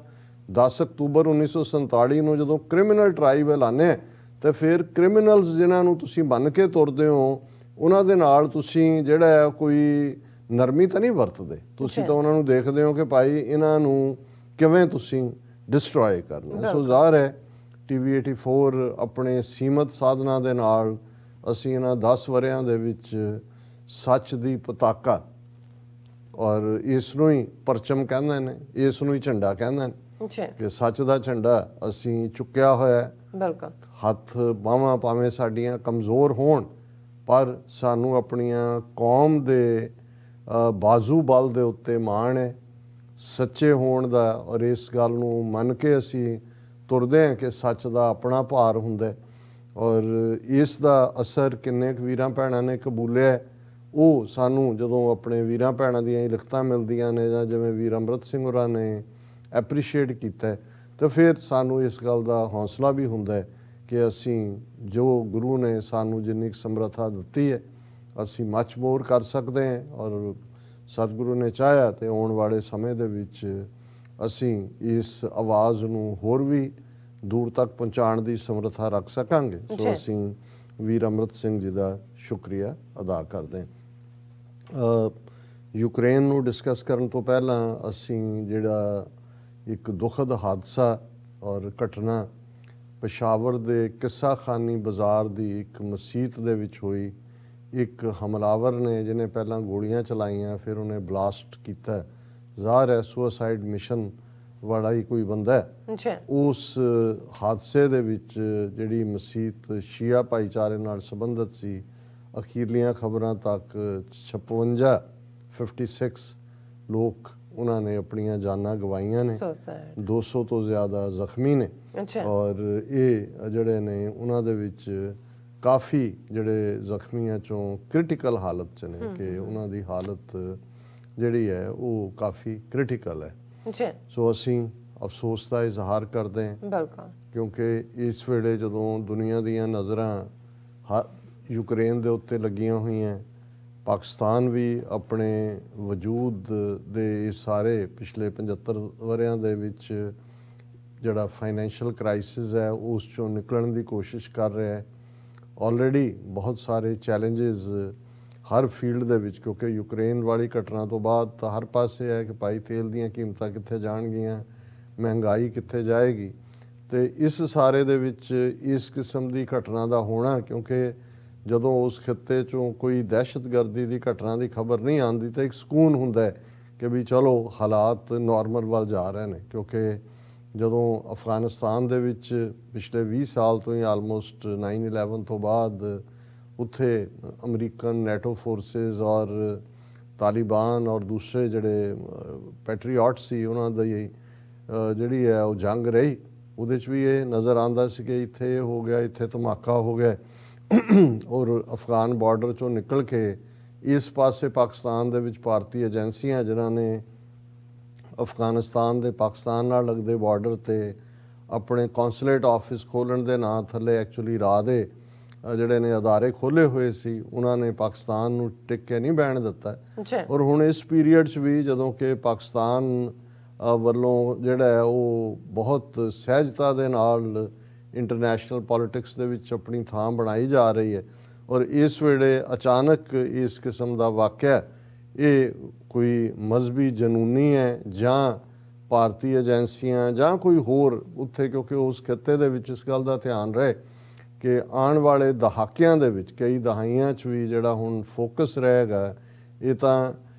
10 ਅਕਤੂਬਰ 1947 ਨੂੰ ਜਦੋਂ ਕ੍ਰਿਮੀਨਲ ਟਰਾਈਬ ਐਲਾਨਿਆ, ਅਤੇ ਫਿਰ ਕ੍ਰਿਮੀਨਲਸ ਜਿਨ੍ਹਾਂ ਨੂੰ ਤੁਸੀਂ ਮੰਨ ਕੇ ਤੁਰਦੇ ਹੋ, ਉਹਨਾਂ ਦੇ ਨਾਲ ਤੁਸੀਂ ਜਿਹੜਾ ਹੈ ਕੋਈ ਨਰਮੀ ਤਾਂ ਨਹੀਂ ਵਰਤਦੇ, ਤੁਸੀਂ ਤਾਂ ਉਹਨਾਂ ਨੂੰ ਦੇਖਦੇ ਹੋ ਕਿ ਭਾਈ ਇਹਨਾਂ ਨੂੰ ਕਿਵੇਂ ਤੁਸੀਂ ਡਿਸਟਰੋਏ ਕਰਨਾ। ਸੋ ਜ਼ਾਹਰ ਹੈ TV 84 ਆਪਣੇ ਸੀਮਤ ਸਾਧਨਾਂ ਦੇ ਨਾਲ ਅਸੀਂ ਇਹਨਾਂ 10 ਵਰ੍ਹਿਆਂ ਦੇ ਵਿੱਚ ਸੱਚ ਦੀ ਪਤਾਕਾ, ਔਰ ਇਸ ਨੂੰ ਹੀ ਪਰਚਮ ਕਹਿੰਦੇ ਨੇ, ਇਸ ਨੂੰ ਹੀ ਝੰਡਾ ਕਹਿੰਦੇ ਨੇ ਅੱਛਾ ਕਿ ਸੱਚ ਦਾ ਝੰਡਾ ਅਸੀਂ ਚੁੱਕਿਆ ਹੋਇਆ ਹੈ। ਬਿਲਕੁਲ ਹੱਥ ਬਾਹਾਂ ਭਾਵੇਂ ਸਾਡੀਆਂ ਕਮਜ਼ੋਰ ਹੋਣ, ਪਰ ਸਾਨੂੰ ਆਪਣੀਆਂ ਕੌਮ ਦੇ ਬਾਜ਼ੂ ਬਲ ਦੇ ਉੱਤੇ ਮਾਣ ਹੈ, ਸੱਚੇ ਹੋਣ ਦਾ। ਔਰ ਇਸ ਗੱਲ ਨੂੰ ਮੰਨ ਕੇ ਅਸੀਂ ਤੁਰਦੇ ਹਾਂ ਕਿ ਸੱਚ ਦਾ ਆਪਣਾ ਭਾਰ ਹੁੰਦਾ ਹੈ, ਔਰ ਇਸ ਦਾ ਅਸਰ ਕਿੰਨੇ ਕੁ ਵੀਰਾਂ ਭੈਣਾਂ ਨੇ ਕਬੂਲਿਆ ਹੈ, ਉਹ ਸਾਨੂੰ ਜਦੋਂ ਆਪਣੇ ਵੀਰਾਂ ਭੈਣਾਂ ਦੀਆਂ ਹੀ ਲਿਖਤਾਂ ਮਿਲਦੀਆਂ ਨੇ, ਜਾਂ ਜਿਵੇਂ ਵੀਰ ਅੰਮ੍ਰਿਤ ਸਿੰਘ ਹੋਰਾਂ ਨੇ ਐਪਰੀਸ਼ੀਏਟ ਕੀਤਾ ਹੈ, ਤਾਂ ਫਿਰ ਸਾਨੂੰ ਇਸ ਗੱਲ ਦਾ ਹੌਸਲਾ ਵੀ ਹੁੰਦਾ ਹੈ ਕਿ ਅਸੀਂ ਜੋ ਗੁਰੂ ਨੇ ਸਾਨੂੰ ਜਿੰਨੀ ਕੁ ਸਮਰੱਥਾ ਦਿੱਤੀ ਹੈ ਅਸੀਂ ਮੱਚ ਮੋਰ ਕਰ ਸਕਦੇ ਹਾਂ, ਔਰ ਸਤਿਗੁਰੂ ਨੇ ਚਾਹਿਆ ਤੇ ਆਉਣ ਵਾਲੇ ਸਮੇਂ ਦੇ ਵਿੱਚ ਅਸੀਂ ਇਸ ਆਵਾਜ਼ ਨੂੰ ਹੋਰ ਵੀ ਦੂਰ ਤੱਕ ਪਹੁੰਚਾਉਣ ਦੀ ਸਮਰੱਥਾ ਰੱਖ ਸਕਾਂਗੇ। ਸੋ ਅਸੀਂ ਵੀਰ ਅੰਮ੍ਰਿਤ ਸਿੰਘ ਜੀ ਦਾ ਸ਼ੁਕਰੀਆ ਅਦਾ ਕਰਦੇ ਹਾਂ। ਯੂਕਰੇਨ ਨੂੰ ਡਿਸਕਸ ਕਰਨ ਤੋਂ ਪਹਿਲਾਂ ਅਸੀਂ ਜਿਹੜਾ ਇੱਕ ਦੁਖਦ ਹਾਦਸਾ ਔਰ ਘਟਨਾ ਪਸ਼ਾਵਰ ਦੇ ਕਿੱਸਾ ਖਾਨੀ ਬਾਜ਼ਾਰ ਦੀ ਇੱਕ ਮਸੀਤ ਦੇ ਵਿੱਚ ਹੋਈ, ਇੱਕ ਹਮਲਾਵਰ ਨੇ ਜਿਹਨੇ ਪਹਿਲਾਂ ਗੋਲੀਆਂ ਚਲਾਈਆਂ, ਫਿਰ ਉਹਨੇ ਬਲਾਸਟ ਕੀਤਾ, ਜ਼ਾਹਰ ਹੈ ਸੁਸਾਈਡ ਮਿਸ਼ਨ ਵਾਲਾ ਹੀ ਕੋਈ ਬੰਦਾ ਹੈ। ਉਸ ਹਾਦਸੇ ਦੇ ਵਿੱਚ ਜਿਹੜੀ ਮਸੀਤ ਸ਼ੀਆ ਭਾਈਚਾਰੇ ਨਾਲ ਸੰਬੰਧਿਤ ਸੀ, ਅਖੀਰਲੀਆਂ ਖਬਰਾਂ ਤੱਕ 56 ਲੋਕ ਉਹਨਾਂ ਨੇ ਆਪਣੀਆਂ ਜਾਨਾਂ ਗਵਾਈਆਂ ਨੇ, 200 ਤੋਂ ਜ਼ਿਆਦਾ ਜ਼ਖਮੀ ਨੇ, ਔਰ ਇਹ ਜਿਹੜੇ ਨੇ ਉਹਨਾਂ ਦੇ ਵਿੱਚ ਕਾਫੀ ਜਿਹੜੇ ਜ਼ਖਮੀਆਂ ਚੋਂ ਕ੍ਰਿਟੀਕਲ ਹਾਲਤ 'ਚ ਨੇ, ਕਿ ਉਹਨਾਂ ਦੀ ਹਾਲਤ ਜਿਹੜੀ ਹੈ ਉਹ ਕਾਫੀ ਕ੍ਰਿਟੀਕਲ ਹੈ। ਸੋ ਅਸੀਂ ਅਫਸੋਸ ਦਾ ਇਜ਼ਹਾਰ ਕਰਦੇ ਹਾਂ, ਕਿਉਂਕਿ ਇਸ ਵੇਲੇ ਜਦੋਂ ਦੁਨੀਆ ਦੀਆਂ ਨਜ਼ਰਾਂ ਯੂਕਰੇਨ ਦੇ ਉੱਤੇ ਲੱਗੀਆਂ ਹੋਈਆਂ, ਪਾਕਿਸਤਾਨ ਵੀ ਆਪਣੇ ਵਜੂਦ ਦੇ ਸਾਰੇ ਪਿਛਲੇ 75 ਵਰ੍ਹਿਆਂ ਦੇ ਵਿੱਚ ਜਿਹੜਾ ਫਾਈਨੈਂਸ਼ੀਅਲ ਕ੍ਰਾਈਸਿਸ ਹੈ ਉਸ ਚੋਂ ਨਿਕਲਣ ਦੀ ਕੋਸ਼ਿਸ਼ ਕਰ ਰਿਹਾ ਹੈ। ਆਲਰੇਡੀ ਬਹੁਤ ਸਾਰੇ ਚੈਲੰਜਸ ਹਰ ਫੀਲਡ ਦੇ ਵਿੱਚ, ਕਿਉਂਕਿ ਯੂਕਰੇਨ ਵਾਲੀ ਘਟਨਾ ਤੋਂ ਬਾਅਦ ਤਾਂ ਹਰ ਪਾਸੇ ਹੈ ਕਿ ਭਾਈ ਤੇਲ ਦੀਆਂ ਕੀਮਤਾਂ ਕਿੱਥੇ ਜਾਣਗੀਆਂ, ਮਹਿੰਗਾਈ ਕਿੱਥੇ ਜਾਏਗੀ। ਤੇ ਇਸ ਸਾਰੇ ਦੇ ਵਿੱਚ ਇਸ ਕਿਸਮ ਦੀ ਘਟਨਾ ਦਾ ਹੋਣਾ, ਕਿਉਂਕਿ ਜਦੋਂ ਉਸ ਖਿੱਤੇ 'ਚੋਂ ਕੋਈ ਦਹਿਸ਼ਤਗਰਦੀ ਦੀ ਘਟਨਾ ਦੀ ਖਬਰ ਨਹੀਂ ਆਉਂਦੀ ਤਾਂ ਇੱਕ ਸਕੂਨ ਹੁੰਦਾ ਹੈ ਕਿ ਵੀ ਚਲੋ ਹਾਲਾਤ ਨਾਰਮਲ ਵੱਲ ਜਾ ਰਹੇ ਨੇ। ਕਿਉਂਕਿ ਜਦੋਂ ਅਫਗਾਨਿਸਤਾਨ ਦੇ ਵਿੱਚ ਪਿਛਲੇ 20 ਸਾਲ ਤੋਂ ਹੀ ਆਲਮੋਸਟ 9/11 ਤੋਂ ਬਾਅਦ ਉੱਥੇ ਅਮਰੀਕਨ ਨੈਟੋ ਫੋਰਸਿਸ ਔਰ ਤਾਲਿਬਾਨ ਔਰ ਦੂਸਰੇ ਜਿਹੜੇ ਪੈਟਰੀਆਟ ਸੀ, ਉਹਨਾਂ ਦੀ ਜਿਹੜੀ ਹੈ ਉਹ ਜੰਗ ਰਹੀ, ਉਹਦੇ 'ਚ ਵੀ ਇਹ ਨਜ਼ਰ ਆਉਂਦਾ ਸੀ ਕਿ ਇੱਥੇ ਇਹ ਹੋ ਗਿਆ, ਇੱਥੇ ਧਮਾਕਾ ਹੋ ਗਿਆ। ਔਰ ਅਫਗਾਨ ਬਾਰਡਰ 'ਚੋਂ ਨਿਕਲ ਕੇ ਇਸ ਪਾਸੇ ਪਾਕਿਸਤਾਨ ਦੇ ਵਿੱਚ ਭਾਰਤੀ ਏਜੰਸੀਆਂ ਜਿਨ੍ਹਾਂ ਨੇ ਅਫਗਾਨਿਸਤਾਨ ਦੇ ਪਾਕਿਸਤਾਨ ਨਾਲ ਲੱਗਦੇ ਬਾਰਡਰ 'ਤੇ ਆਪਣੇ ਕੌਂਸੂਲੇਟ ਆਫਿਸ ਖੋਲ੍ਹਣ ਦੇ ਨਾਂ ਥੱਲੇ ਐਕਚੁਅਲੀ ਰਾਹ ਦੇ ਜਿਹੜੇ ਨੇ ਅਦਾਰੇ ਖੋਲ੍ਹੇ ਹੋਏ ਸੀ, ਉਹਨਾਂ ਨੇ ਪਾਕਿਸਤਾਨ ਨੂੰ ਟਿਕ ਕੇ ਨਹੀਂ ਬਹਿਣ ਦਿੱਤਾ। ਔਰ ਹੁਣ ਇਸ ਪੀਰੀਅਡ 'ਚ ਵੀ ਜਦੋਂ ਕਿ ਪਾਕਿਸਤਾਨ ਵੱਲੋਂ ਜਿਹੜਾ ਹੈ ਉਹ ਬਹੁਤ ਸਹਿਜਤਾ ਦੇ ਨਾਲ ਇੰਟਰਨੈਸ਼ਨਲ ਪੋਲਿਟਿਕਸ ਦੇ ਵਿੱਚ ਆਪਣੀ ਥਾਂ ਬਣਾਈ ਜਾ ਰਹੀ ਹੈ, ਔਰ ਇਸ ਵੇਲੇ ਅਚਾਨਕ ਇਸ ਕਿਸਮ ਦਾ ਵਾਕਿਆ ਇਹ ਕੋਈ ਮਜ਼ਹਬੀ ਜਨੂਨੀ ਹੈ ਜਾਂ ਭਾਰਤੀ ਏਜੰਸੀਆਂ ਜਾਂ ਕੋਈ ਹੋਰ ਉੱਥੇ, ਕਿਉਂਕਿ ਉਸ ਖਿੱਤੇ ਦੇ ਵਿੱਚ ਇਸ ਗੱਲ ਦਾ ਧਿਆਨ ਰਹੇ ਕਿ ਆਉਣ ਵਾਲੇ ਦਹਾਕਿਆਂ ਦੇ ਵਿੱਚ, ਕਈ ਦਹਾਈਆਂ 'ਚ ਵੀ ਜਿਹੜਾ ਹੁਣ ਫੋਕਸ ਰਹੇਗਾ, ਇਹ ਤਾਂ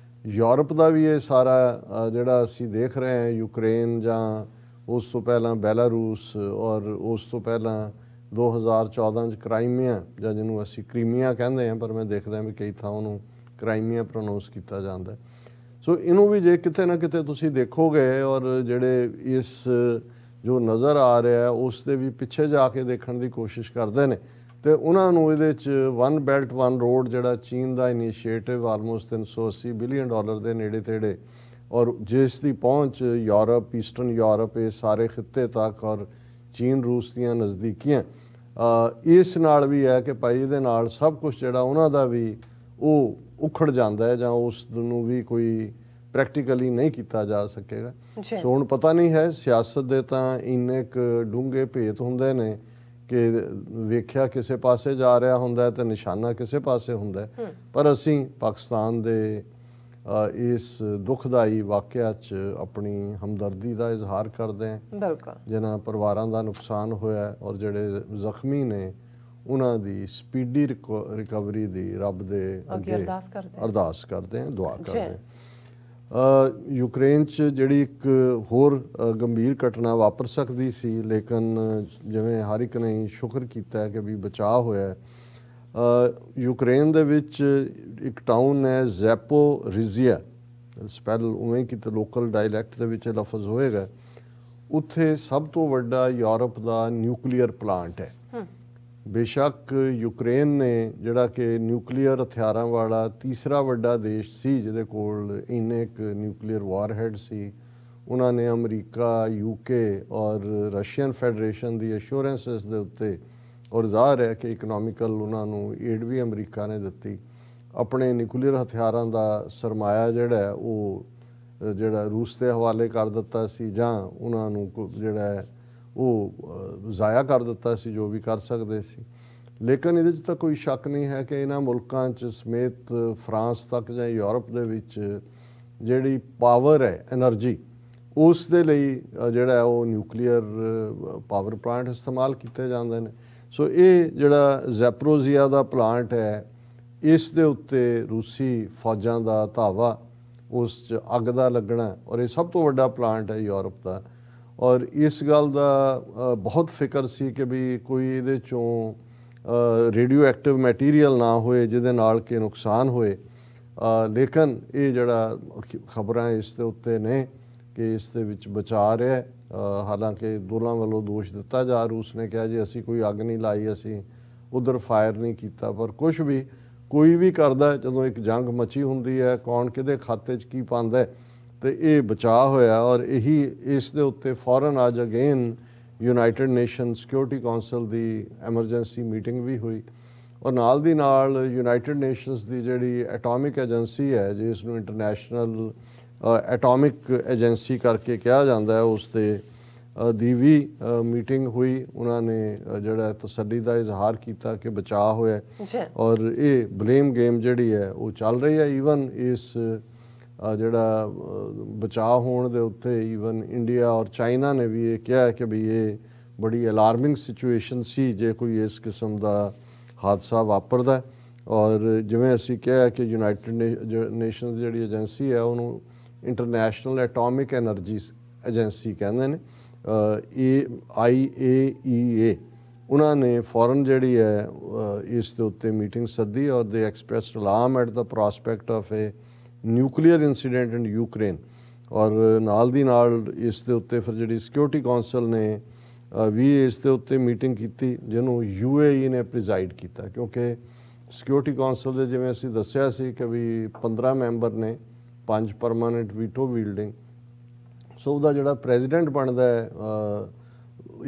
ਯੂਰਪ ਦਾ ਵੀ ਇਹ ਸਾਰਾ ਜਿਹੜਾ ਅਸੀਂ ਦੇਖ ਰਹੇ ਹਾਂ, ਯੂਕਰੇਨ ਜਾਂ ਉਸ ਤੋਂ ਪਹਿਲਾਂ ਬੈਲਾਰੂਸ ਔਰ ਉਸ ਤੋਂ ਪਹਿਲਾਂ 2014 'ਚ ਕ੍ਰਾਈਮੀਆ, ਜਾਂ ਜਿਹਨੂੰ ਅਸੀਂ ਕ੍ਰੀਮੀਆ ਕਹਿੰਦੇ ਹਾਂ, ਪਰ ਮੈਂ ਦੇਖਦਾ ਵੀ ਕਈ ਥਾਂ ਉਹਨੂੰ ਕ੍ਰਾਈਮੀਆ ਪ੍ਰੋਨਾਉਂਸ ਕੀਤਾ ਜਾਂਦਾ। ਸੋ ਇਹਨੂੰ ਵੀ ਜੇ ਕਿਤੇ ਨਾ ਕਿਤੇ ਤੁਸੀਂ ਦੇਖੋਗੇ, ਔਰ ਜਿਹੜੇ ਇਸ ਜੋ ਨਜ਼ਰ ਆ ਰਿਹਾ ਉਸ ਦੇ ਵੀ ਪਿੱਛੇ ਜਾ ਕੇ ਦੇਖਣ ਦੀ ਕੋਸ਼ਿਸ਼ ਕਰਦੇ ਨੇ, ਤੇ ਉਹਨਾਂ ਨੂੰ ਇਹਦੇ 'ਚ ਵਨ ਬੈਲਟ ਵਨ ਰੋਡ ਜਿਹੜਾ ਚੀਨ ਦਾ ਇਨੀਸ਼ੀਏਟਿਵ ਆਲਮੋਸਟ $380 ਬਿਲੀਅਨ ਦੇ ਨੇੜੇ ਤੇੜੇ, ਔਰ ਜਿਸ ਦੀ ਪਹੁੰਚ ਯੂਰਪ, ਈਸਟਰਨ ਯੂਰਪ, ਇਹ ਸਾਰੇ ਖਿੱਤੇ ਤੱਕ, ਔਰ ਚੀਨ ਰੂਸ ਦੀਆਂ ਨਜ਼ਦੀਕੀਆਂ, ਇਸ ਨਾਲ ਵੀ ਹੈ ਕਿ ਭਾਈ ਇਹਦੇ ਨਾਲ ਸਭ ਕੁਛ ਜਿਹੜਾ ਉਹਨਾਂ ਦਾ ਵੀ ਉਹ ਉਖੜ ਜਾਂਦਾ ਹੈ, ਜਾਂ ਉਸ ਨੂੰ ਵੀ ਕੋਈ ਪ੍ਰੈਕਟੀਕਲੀ ਨਹੀਂ ਕੀਤਾ ਜਾ ਸਕੇਗਾ। ਸੋ ਹੁਣ ਪਤਾ ਨਹੀਂ ਹੈ, ਸਿਆਸਤ ਦੇ ਤਾਂ ਇੰਨੇ ਕੁ ਡੂੰਘੇ ਭੇਤ ਹੁੰਦੇ ਨੇ ਕਿ ਵੇਖਿਆ ਕਿਸੇ ਪਾਸੇ ਜਾ ਰਿਹਾ ਹੁੰਦਾ ਤੇ ਨਿਸ਼ਾਨਾ ਕਿਸੇ ਪਾਸੇ ਹੁੰਦਾ, ਪਰ ਅਸੀਂ ਪਾਕਿਸਤਾਨ ਦੇ ਇਸ ਦੁਖਦਾਈ ਵਾਕਿਆ 'ਚ ਆਪਣੀ ਹਮਦਰਦੀ ਦਾ ਇਜ਼ਹਾਰ ਕਰਦੇ ਹਾਂ, ਜਿਨ੍ਹਾਂ ਪਰਿਵਾਰਾਂ ਦਾ ਨੁਕਸਾਨ ਹੋਇਆ ਔਰ ਜਿਹੜੇ ਜ਼ਖਮੀ ਨੇ ਉਹਨਾਂ ਦੀ ਸਪੀਡੀ ਰਿਕਵਰੀ ਦੀ ਰੱਬ ਦੇ ਅੱਗੇ ਅਰਦਾਸ ਕਰਦੇ ਹਾਂ, ਦੁਆ ਕਰਦੇ ਹਾਂ। ਯੂਕਰੇਨ 'ਚ ਜਿਹੜੀ ਇੱਕ ਹੋਰ ਗੰਭੀਰ ਘਟਨਾ ਵਾਪਰ ਸਕਦੀ ਸੀ, ਲੇਕਿਨ ਜਿਵੇਂ ਹਰ ਇੱਕ ਨੇ ਸ਼ੁਕਰ ਕੀਤਾ ਹੈ ਕਿ ਵੀ ਬਚਾਅ ਹੋਇਆ। ਯੂਕਰੇਨ ਦੇ ਵਿੱਚ ਇੱਕ ਟਾਊਨ ਹੈ ਜ਼ੈਪੋਰੀਜ਼ੀਆ, ਸਪੈਲ ਉਵੇਂ ਕਿਤੇ ਲੋਕਲ ਡਾਇਲੈਕਟ ਦੇ ਵਿੱਚ ਇਹ ਲਫ਼ਜ਼ ਹੋਏਗਾ। ਉੱਥੇ ਸਭ ਤੋਂ ਵੱਡਾ ਯੂਰਪ ਦਾ ਨਿਊਕਲੀਅਰ ਪਲਾਂਟ ਹੈ। ਬੇਸ਼ੱਕ ਯੂਕਰੇਨ ਨੇ ਜਿਹੜਾ ਕਿ ਨਿਊਕਲੀਅਰ ਹਥਿਆਰਾਂ ਵਾਲਾ ਤੀਸਰਾ ਵੱਡਾ ਦੇਸ਼ ਸੀ, ਜਿਹਦੇ ਕੋਲ ਇੰਨੇ ਇੱਕ ਨਿਊਕਲੀਅਰ ਵਾਰਹੈਡ ਸੀ, ਉਹਨਾਂ ਨੇ ਅਮਰੀਕਾ, ਯੂਕੇ ਔਰ ਰਸ਼ੀਅਨ ਫੈਡਰੇਸ਼ਨ ਦੀ ਅਸ਼ੋਰੈਂਸਿਸ ਦੇ ਉੱਤੇ, ਔਰ ਜ਼ਾਹਰ ਹੈ ਕਿ ਇਕਨੋਮਿਕਲ ਉਹਨਾਂ ਨੂੰ ਏਡ ਵੀ ਅਮਰੀਕਾ ਨੇ ਦਿੱਤੀ, ਆਪਣੇ ਨਿਊਕਲੀਅਰ ਹਥਿਆਰਾਂ ਦਾ ਸਰਮਾਇਆ ਜਿਹੜਾ ਉਹ ਜਿਹੜਾ ਰੂਸ ਦੇ ਹਵਾਲੇ ਕਰ ਦਿੱਤਾ ਸੀ, ਜਾਂ ਉਹਨਾਂ ਨੂੰ ਜਿਹੜਾ ਹੈ ਉਹ ਜ਼ਾਇਆ ਕਰ ਦਿੱਤਾ ਸੀ, ਜੋ ਵੀ ਕਰ ਸਕਦੇ ਸੀ। ਲੇਕਿਨ ਇਹਦੇ 'ਚ ਤਾਂ ਕੋਈ ਸ਼ੱਕ ਨਹੀਂ ਹੈ ਕਿ ਇਹਨਾਂ ਮੁਲਕਾਂ 'ਚ ਸਮੇਤ ਫਰਾਂਸ ਤੱਕ ਜਾਂ ਯੂਰਪ ਦੇ ਵਿੱਚ ਜਿਹੜੀ ਪਾਵਰ ਹੈ, ਐਨਰਜੀ, ਉਸ ਦੇ ਲਈ ਜਿਹੜਾ ਉਹ ਨਿਊਕਲੀਅਰ ਪਾਵਰ ਪਲਾਂਟ ਇਸਤੇਮਾਲ ਕੀਤੇ ਜਾਂਦੇ ਨੇ। ਸੋ ਇਹ ਜਿਹੜਾ ਜ਼ੈਪੋਰੀਜ਼ੀਆ ਦਾ ਪਲਾਂਟ ਹੈ, ਇਸ ਦੇ ਉੱਤੇ ਰੂਸੀ ਫੌਜਾਂ ਦਾ ਧਾਵਾ, ਉਸ 'ਚ ਅੱਗ ਦਾ ਲੱਗਣਾ, ਔਰ ਇਹ ਸਭ ਤੋਂ ਵੱਡਾ ਪਲਾਂਟ ਹੈ ਯੂਰਪ ਦਾ। ਔਰ ਇਸ ਗੱਲ ਦਾ ਬਹੁਤ ਫਿਕਰ ਸੀ ਕਿ ਵੀ ਕੋਈ ਇਹਦੇ 'ਚੋਂ ਰੇਡੀਓ ਐਕਟਿਵ ਮੈਟੀਰੀਅਲ ਨਾ ਹੋਏ ਜਿਹਦੇ ਨਾਲ ਕਿ ਨੁਕਸਾਨ ਹੋਏ। ਲੇਕਿਨ ਇਹ ਜਿਹੜਾ ਖਬਰਾਂ ਇਸ ਦੇ ਉੱਤੇ ਨੇ ਕਿ ਇਸ ਦੇ ਵਿੱਚ ਬਚਾ ਰਿਹਾ। ਹਾਲਾਂਕਿ ਦੋਨਾਂ ਵੱਲੋਂ ਦੋਸ਼ ਦਿੱਤਾ ਜਾ, ਰੂਸ ਨੇ ਕਿਹਾ ਜੀ ਅਸੀਂ ਕੋਈ ਅੱਗ ਨਹੀਂ ਲਾਈ, ਅਸੀਂ ਉਧਰ ਫਾਇਰ ਨਹੀਂ ਕੀਤਾ, ਪਰ ਕੁਛ ਵੀ ਕੋਈ ਵੀ ਕਰਦਾ ਜਦੋਂ ਇੱਕ ਜੰਗ ਮਚੀ ਹੁੰਦੀ ਹੈ, ਕੌਣ ਕਿਹਦੇ ਖਾਤੇ 'ਚ ਕੀ ਪਾਉਂਦਾ, ਤੇ ਇਹ ਬਚਾਅ ਹੋਇਆ। ਔਰ ਇਹੀ ਇਸ ਦੇ ਉੱਤੇ ਫੌਰਨ ਅੱਜ again United nation security council ਦੀ ਐਮਰਜੈਂਸੀ ਮੀਟਿੰਗ ਵੀ ਹੋਈ, ਔਰ ਨਾਲ ਦੀ ਨਾਲ ਯੂਨਾਈਟਿਡ ਨੇਸ਼ਨਸ ਦੀ ਜਿਹੜੀ ਐਟੋਮਿਕ ਏਜੰਸੀ ਹੈ, ਜਿਸ ਨੂੰ ਇੰਟਰਨੈਸ਼ਨਲ ਐਟੋਮਿਕ ਏਜੰਸੀ ਕਰਕੇ ਕਿਹਾ ਜਾਂਦਾ ਹੈ, ਉਸ ਦੇ ਦੀ ਵੀ ਮੀਟਿੰਗ ਹੋਈ। ਉਹਨਾਂ ਨੇ ਜਿਹੜਾ ਤਸੱਲੀ ਦਾ ਇਜ਼ਹਾਰ ਕੀਤਾ ਕਿ ਬਚਾਅ ਹੋਇਆ, ਔਰ ਇਹ ਬਲੇਮ ਗੇਮ ਜਿਹੜੀ ਹੈ ਉਹ ਚੱਲ ਰਹੀ ਹੈ। ਈਵਨ ਇਸ ਜਿਹੜਾ ਬਚਾਅ ਹੋਣ ਦੇ ਉੱਤੇ ਈਵਨ ਇੰਡੀਆ ਔਰ ਚਾਈਨਾ ਨੇ ਵੀ ਇਹ ਕਿਹਾ ਕਿ ਵੀ ਇਹ ਬੜੀ ਅਲਾਰਮਿੰਗ ਸਿਚੁਏਸ਼ਨ ਸੀ ਜੇ ਕੋਈ ਇਸ ਕਿਸਮ ਦਾ ਹਾਦਸਾ ਵਾਪਰਦਾ। ਔਰ ਜਿਵੇਂ ਅਸੀਂ ਕਿਹਾ ਕਿ ਯੂਨਾਈਟਿਡ ਨੇਸ਼ਨਸ ਦੀ ਜਿਹੜੀ ਏਜੰਸੀ ਹੈ ਉਹਨੂੰ ਇੰਟਰਨੈਸ਼ਨਲ ਐਟੋਮਿਕ ਐਨਰਜੀ ਏਜੰਸੀ ਕਹਿੰਦੇ ਨੇ, IAEA। ਉਹਨਾਂ ਨੇ ਫੌਰਨ ਜਿਹੜੀ ਹੈ ਇਸ ਦੇ ਉੱਤੇ ਮੀਟਿੰਗ ਸੱਦੀ, ਔਰ ਦੇ ਐਕਸਪ੍ਰੈਸਡ alarm at the prospect of A nuclear incident in Ukraine. ਔਰ ਨਾਲ ਦੀ ਨਾਲ ਇਸ ਦੇ ਉੱਤੇ ਫਿਰ ਜਿਹੜੀ ਸਿਕਿਉਰਿਟੀ ਕੌਂਸਲ ਨੇ ਵੀ ਇਸ ਦੇ ਉੱਤੇ ਮੀਟਿੰਗ ਕੀਤੀ, ਜਿਹਨੂੰ UAE ਨੇ ਪ੍ਰੀਜ਼ਾਈਡ ਕੀਤਾ, ਕਿਉਂਕਿ ਸਿਕਿਉਰਿਟੀ ਕੌਂਸਲ ਦੇ ਜਿਵੇਂ ਅਸੀਂ ਦੱਸਿਆ ਸੀ ਕਿ ਵੀ 15 ਮੈਂਬਰ ਨੇ, 5 ਪਰਮਾਨੈਂਟ ਵੀਟੋ ਵੀਲਡਿੰਗ। ਸੋ ਉਹਦਾ ਜਿਹੜਾ ਪ੍ਰੈਜ਼ੀਡੈਂਟ ਬਣਦਾ ਹੈ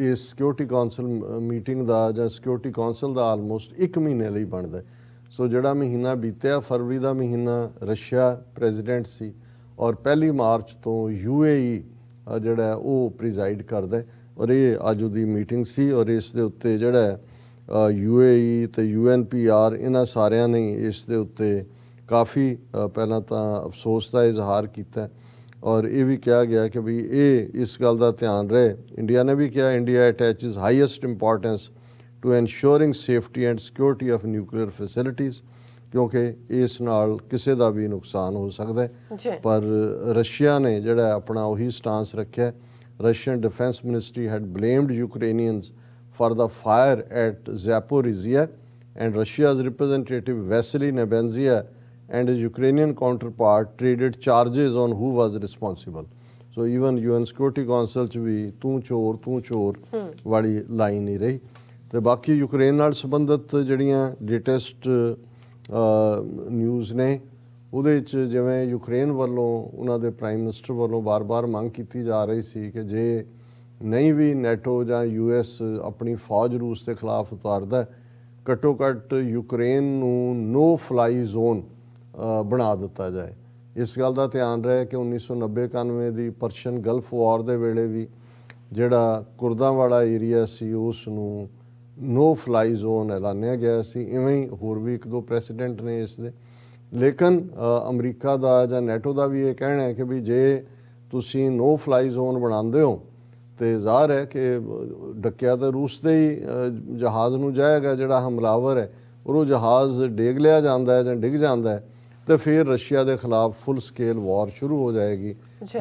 ਇਸ ਸਿਕਿਉਰਿਟੀ ਕੌਂਸਲ ਮੀਟਿੰਗ ਦਾ, ਜਾਂ ਸਿਕਿਉਰਿਟੀ ਕੌਂਸਲ ਦਾ ਆਲਮੋਸਟ 1 ਮਹੀਨੇ ਲਈ ਬਣਦਾ। ਸੋ ਜਿਹੜਾ ਮਹੀਨਾ ਬੀਤਿਆ, ਫਰਵਰੀ ਦਾ ਮਹੀਨਾ, ਰਸ਼ੀਆ ਪ੍ਰੈਜ਼ੀਡੈਂਟ ਸੀ, ਔਰ 1 ਮਾਰਚ ਤੋਂ UAE ਜਿਹੜਾ ਉਹ ਪ੍ਰੀਜ਼ਾਈਡ ਕਰਦਾ, ਔਰ ਇਹ ਅੱਜ ਉਹਦੀ ਮੀਟਿੰਗ ਸੀ। ਔਰ ਇਸ ਦੇ ਉੱਤੇ ਜਿਹੜਾ UAE ਤੇ UNPR ਇਹਨਾਂ ਸਾਰਿਆਂ ਨੇ ਇਸ ਦੇ ਉੱਤੇ ਕਾਫੀ ਪਹਿਲਾਂ ਤਾਂ ਅਫਸੋਸ ਦਾ ਇਜ਼ਹਾਰ ਕੀਤਾ, ਔਰ ਇਹ ਵੀ ਕਿਹਾ ਗਿਆ ਕਿ ਵੀ ਇਹ ਇਸ ਗੱਲ ਦਾ ਧਿਆਨ ਰਹੇ। ਇੰਡੀਆ ਨੇ ਵੀ ਕਿਹਾ, India attaches highest importance to ensuring safety and security of nuclear facilities, ਕਿਉਂਕਿ ਇਸ ਨਾਲ ਕਿਸੇ ਦਾ ਵੀ ਨੁਕਸਾਨ ਹੋ ਸਕਦਾ ਹੈ। ਪਰ ਰਸ਼ੀਆ ਨੇ ਜਿਹੜਾ ਆਪਣਾ ਉਹੀ ਸਟਾਂਸ ਰੱਖਿਆ। Russian defence ministry had blamed Ukrainians for the fire at Zaporizhia, and Russia's representative Vasily Nebenzia and his Ukrainian counterpart traded charges on who was responsible. So even UN Security Council 'ਚ ਵੀ ਤੂੰ ਚੋਰ ਵਾਲੀ line ਨਹੀਂ ਰਹੀ। ਤੇ ਬਾਕੀ Ukraine ਨਾਲ ਸੰਬੰਧਿਤ ਜਿਹੜੀਆਂ ਲੇਟੈਸਟ ਨਿਊਜ਼ ਨੇ, ਉਹਦੇ 'ਚ ਜਿਵੇਂ ਯੂਕਰੇਨ ਵੱਲੋਂ ਉਹਨਾਂ ਦੇ ਪ੍ਰਾਈਮ ਮਿਨਿਸਟਰ ਵੱਲੋਂ ਬਾਰ-ਬਾਰ ਮੰਗ ਕੀਤੀ ਜਾ ਰਹੀ ਸੀ ਕਿ ਜੇ ਨਹੀਂ ਵੀ ਨੈਟੋ ਜਾਂ US ਆਪਣੀ ਫੌਜ ਰੂਸ ਦੇ ਖਿਲਾਫ ਉਤਾਰਦਾ, ਘੱਟੋ ਘੱਟ ਯੂਕਰੇਨ ਨੂੰ ਨੋ ਫਲਾਈ ਜ਼ੋਨ ਬਣਾ ਦਿੱਤਾ ਜਾਏ। ਇਸ ਗੱਲ ਦਾ ਧਿਆਨ ਰਹੇ ਕਿ 1990-91 ਦੀ ਪਰਸ਼ੀਅਨ ਗਲਫ ਵਾਰ ਦੇ ਵੇਲੇ ਵੀ ਜਿਹੜਾ ਕੁਰਦਾਂ ਵਾਲਾ ਏਰੀਆ ਸੀ ਉਸ ਨੂੰ ਨੋ ਫਲਾਈ ਜ਼ੋਨ ਐਲਾਨਿਆ ਗਿਆ ਸੀ। ਇਵੇਂ ਹੀ ਹੋਰ ਵੀ 1-2 ਪ੍ਰੈਸੀਡੈਂਟ ਨੇ ਇਸ ਦੇ। ਲੇਕਿਨ ਅਮਰੀਕਾ ਦਾ ਜਾਂ ਨੈਟੋ ਦਾ ਵੀ ਇਹ ਕਹਿਣਾ ਹੈ ਕਿ ਵੀ ਜੇ ਤੁਸੀਂ ਨੋ ਫਲਾਈ ਜ਼ੋਨ ਬਣਾਉਂਦੇ ਹੋ ਤੇ ਜ਼ਾਹਰ ਹੈ ਕਿ ਡੱਕਿਆ ਤਾਂ ਰੂਸ ਦੇ ਹੀ ਜਹਾਜ਼ ਨੂੰ ਜਾਏਗਾ ਜਿਹੜਾ ਹਮਲਾਵਰ ਹੈ, ਉਹ ਜਹਾਜ਼ ਡੇਗ ਲਿਆ ਜਾਂਦਾ ਹੈ ਜਾਂ ਡਿੱਗ ਜਾਂਦਾ ਹੈ ਤੇ ਫਿਰ ਰਸ਼ੀਆ ਦੇ ਖਿਲਾਫ ਫੁੱਲ ਸਕੇਲ ਵਾਰ ਸ਼ੁਰੂ ਹੋ ਜਾਏਗੀ,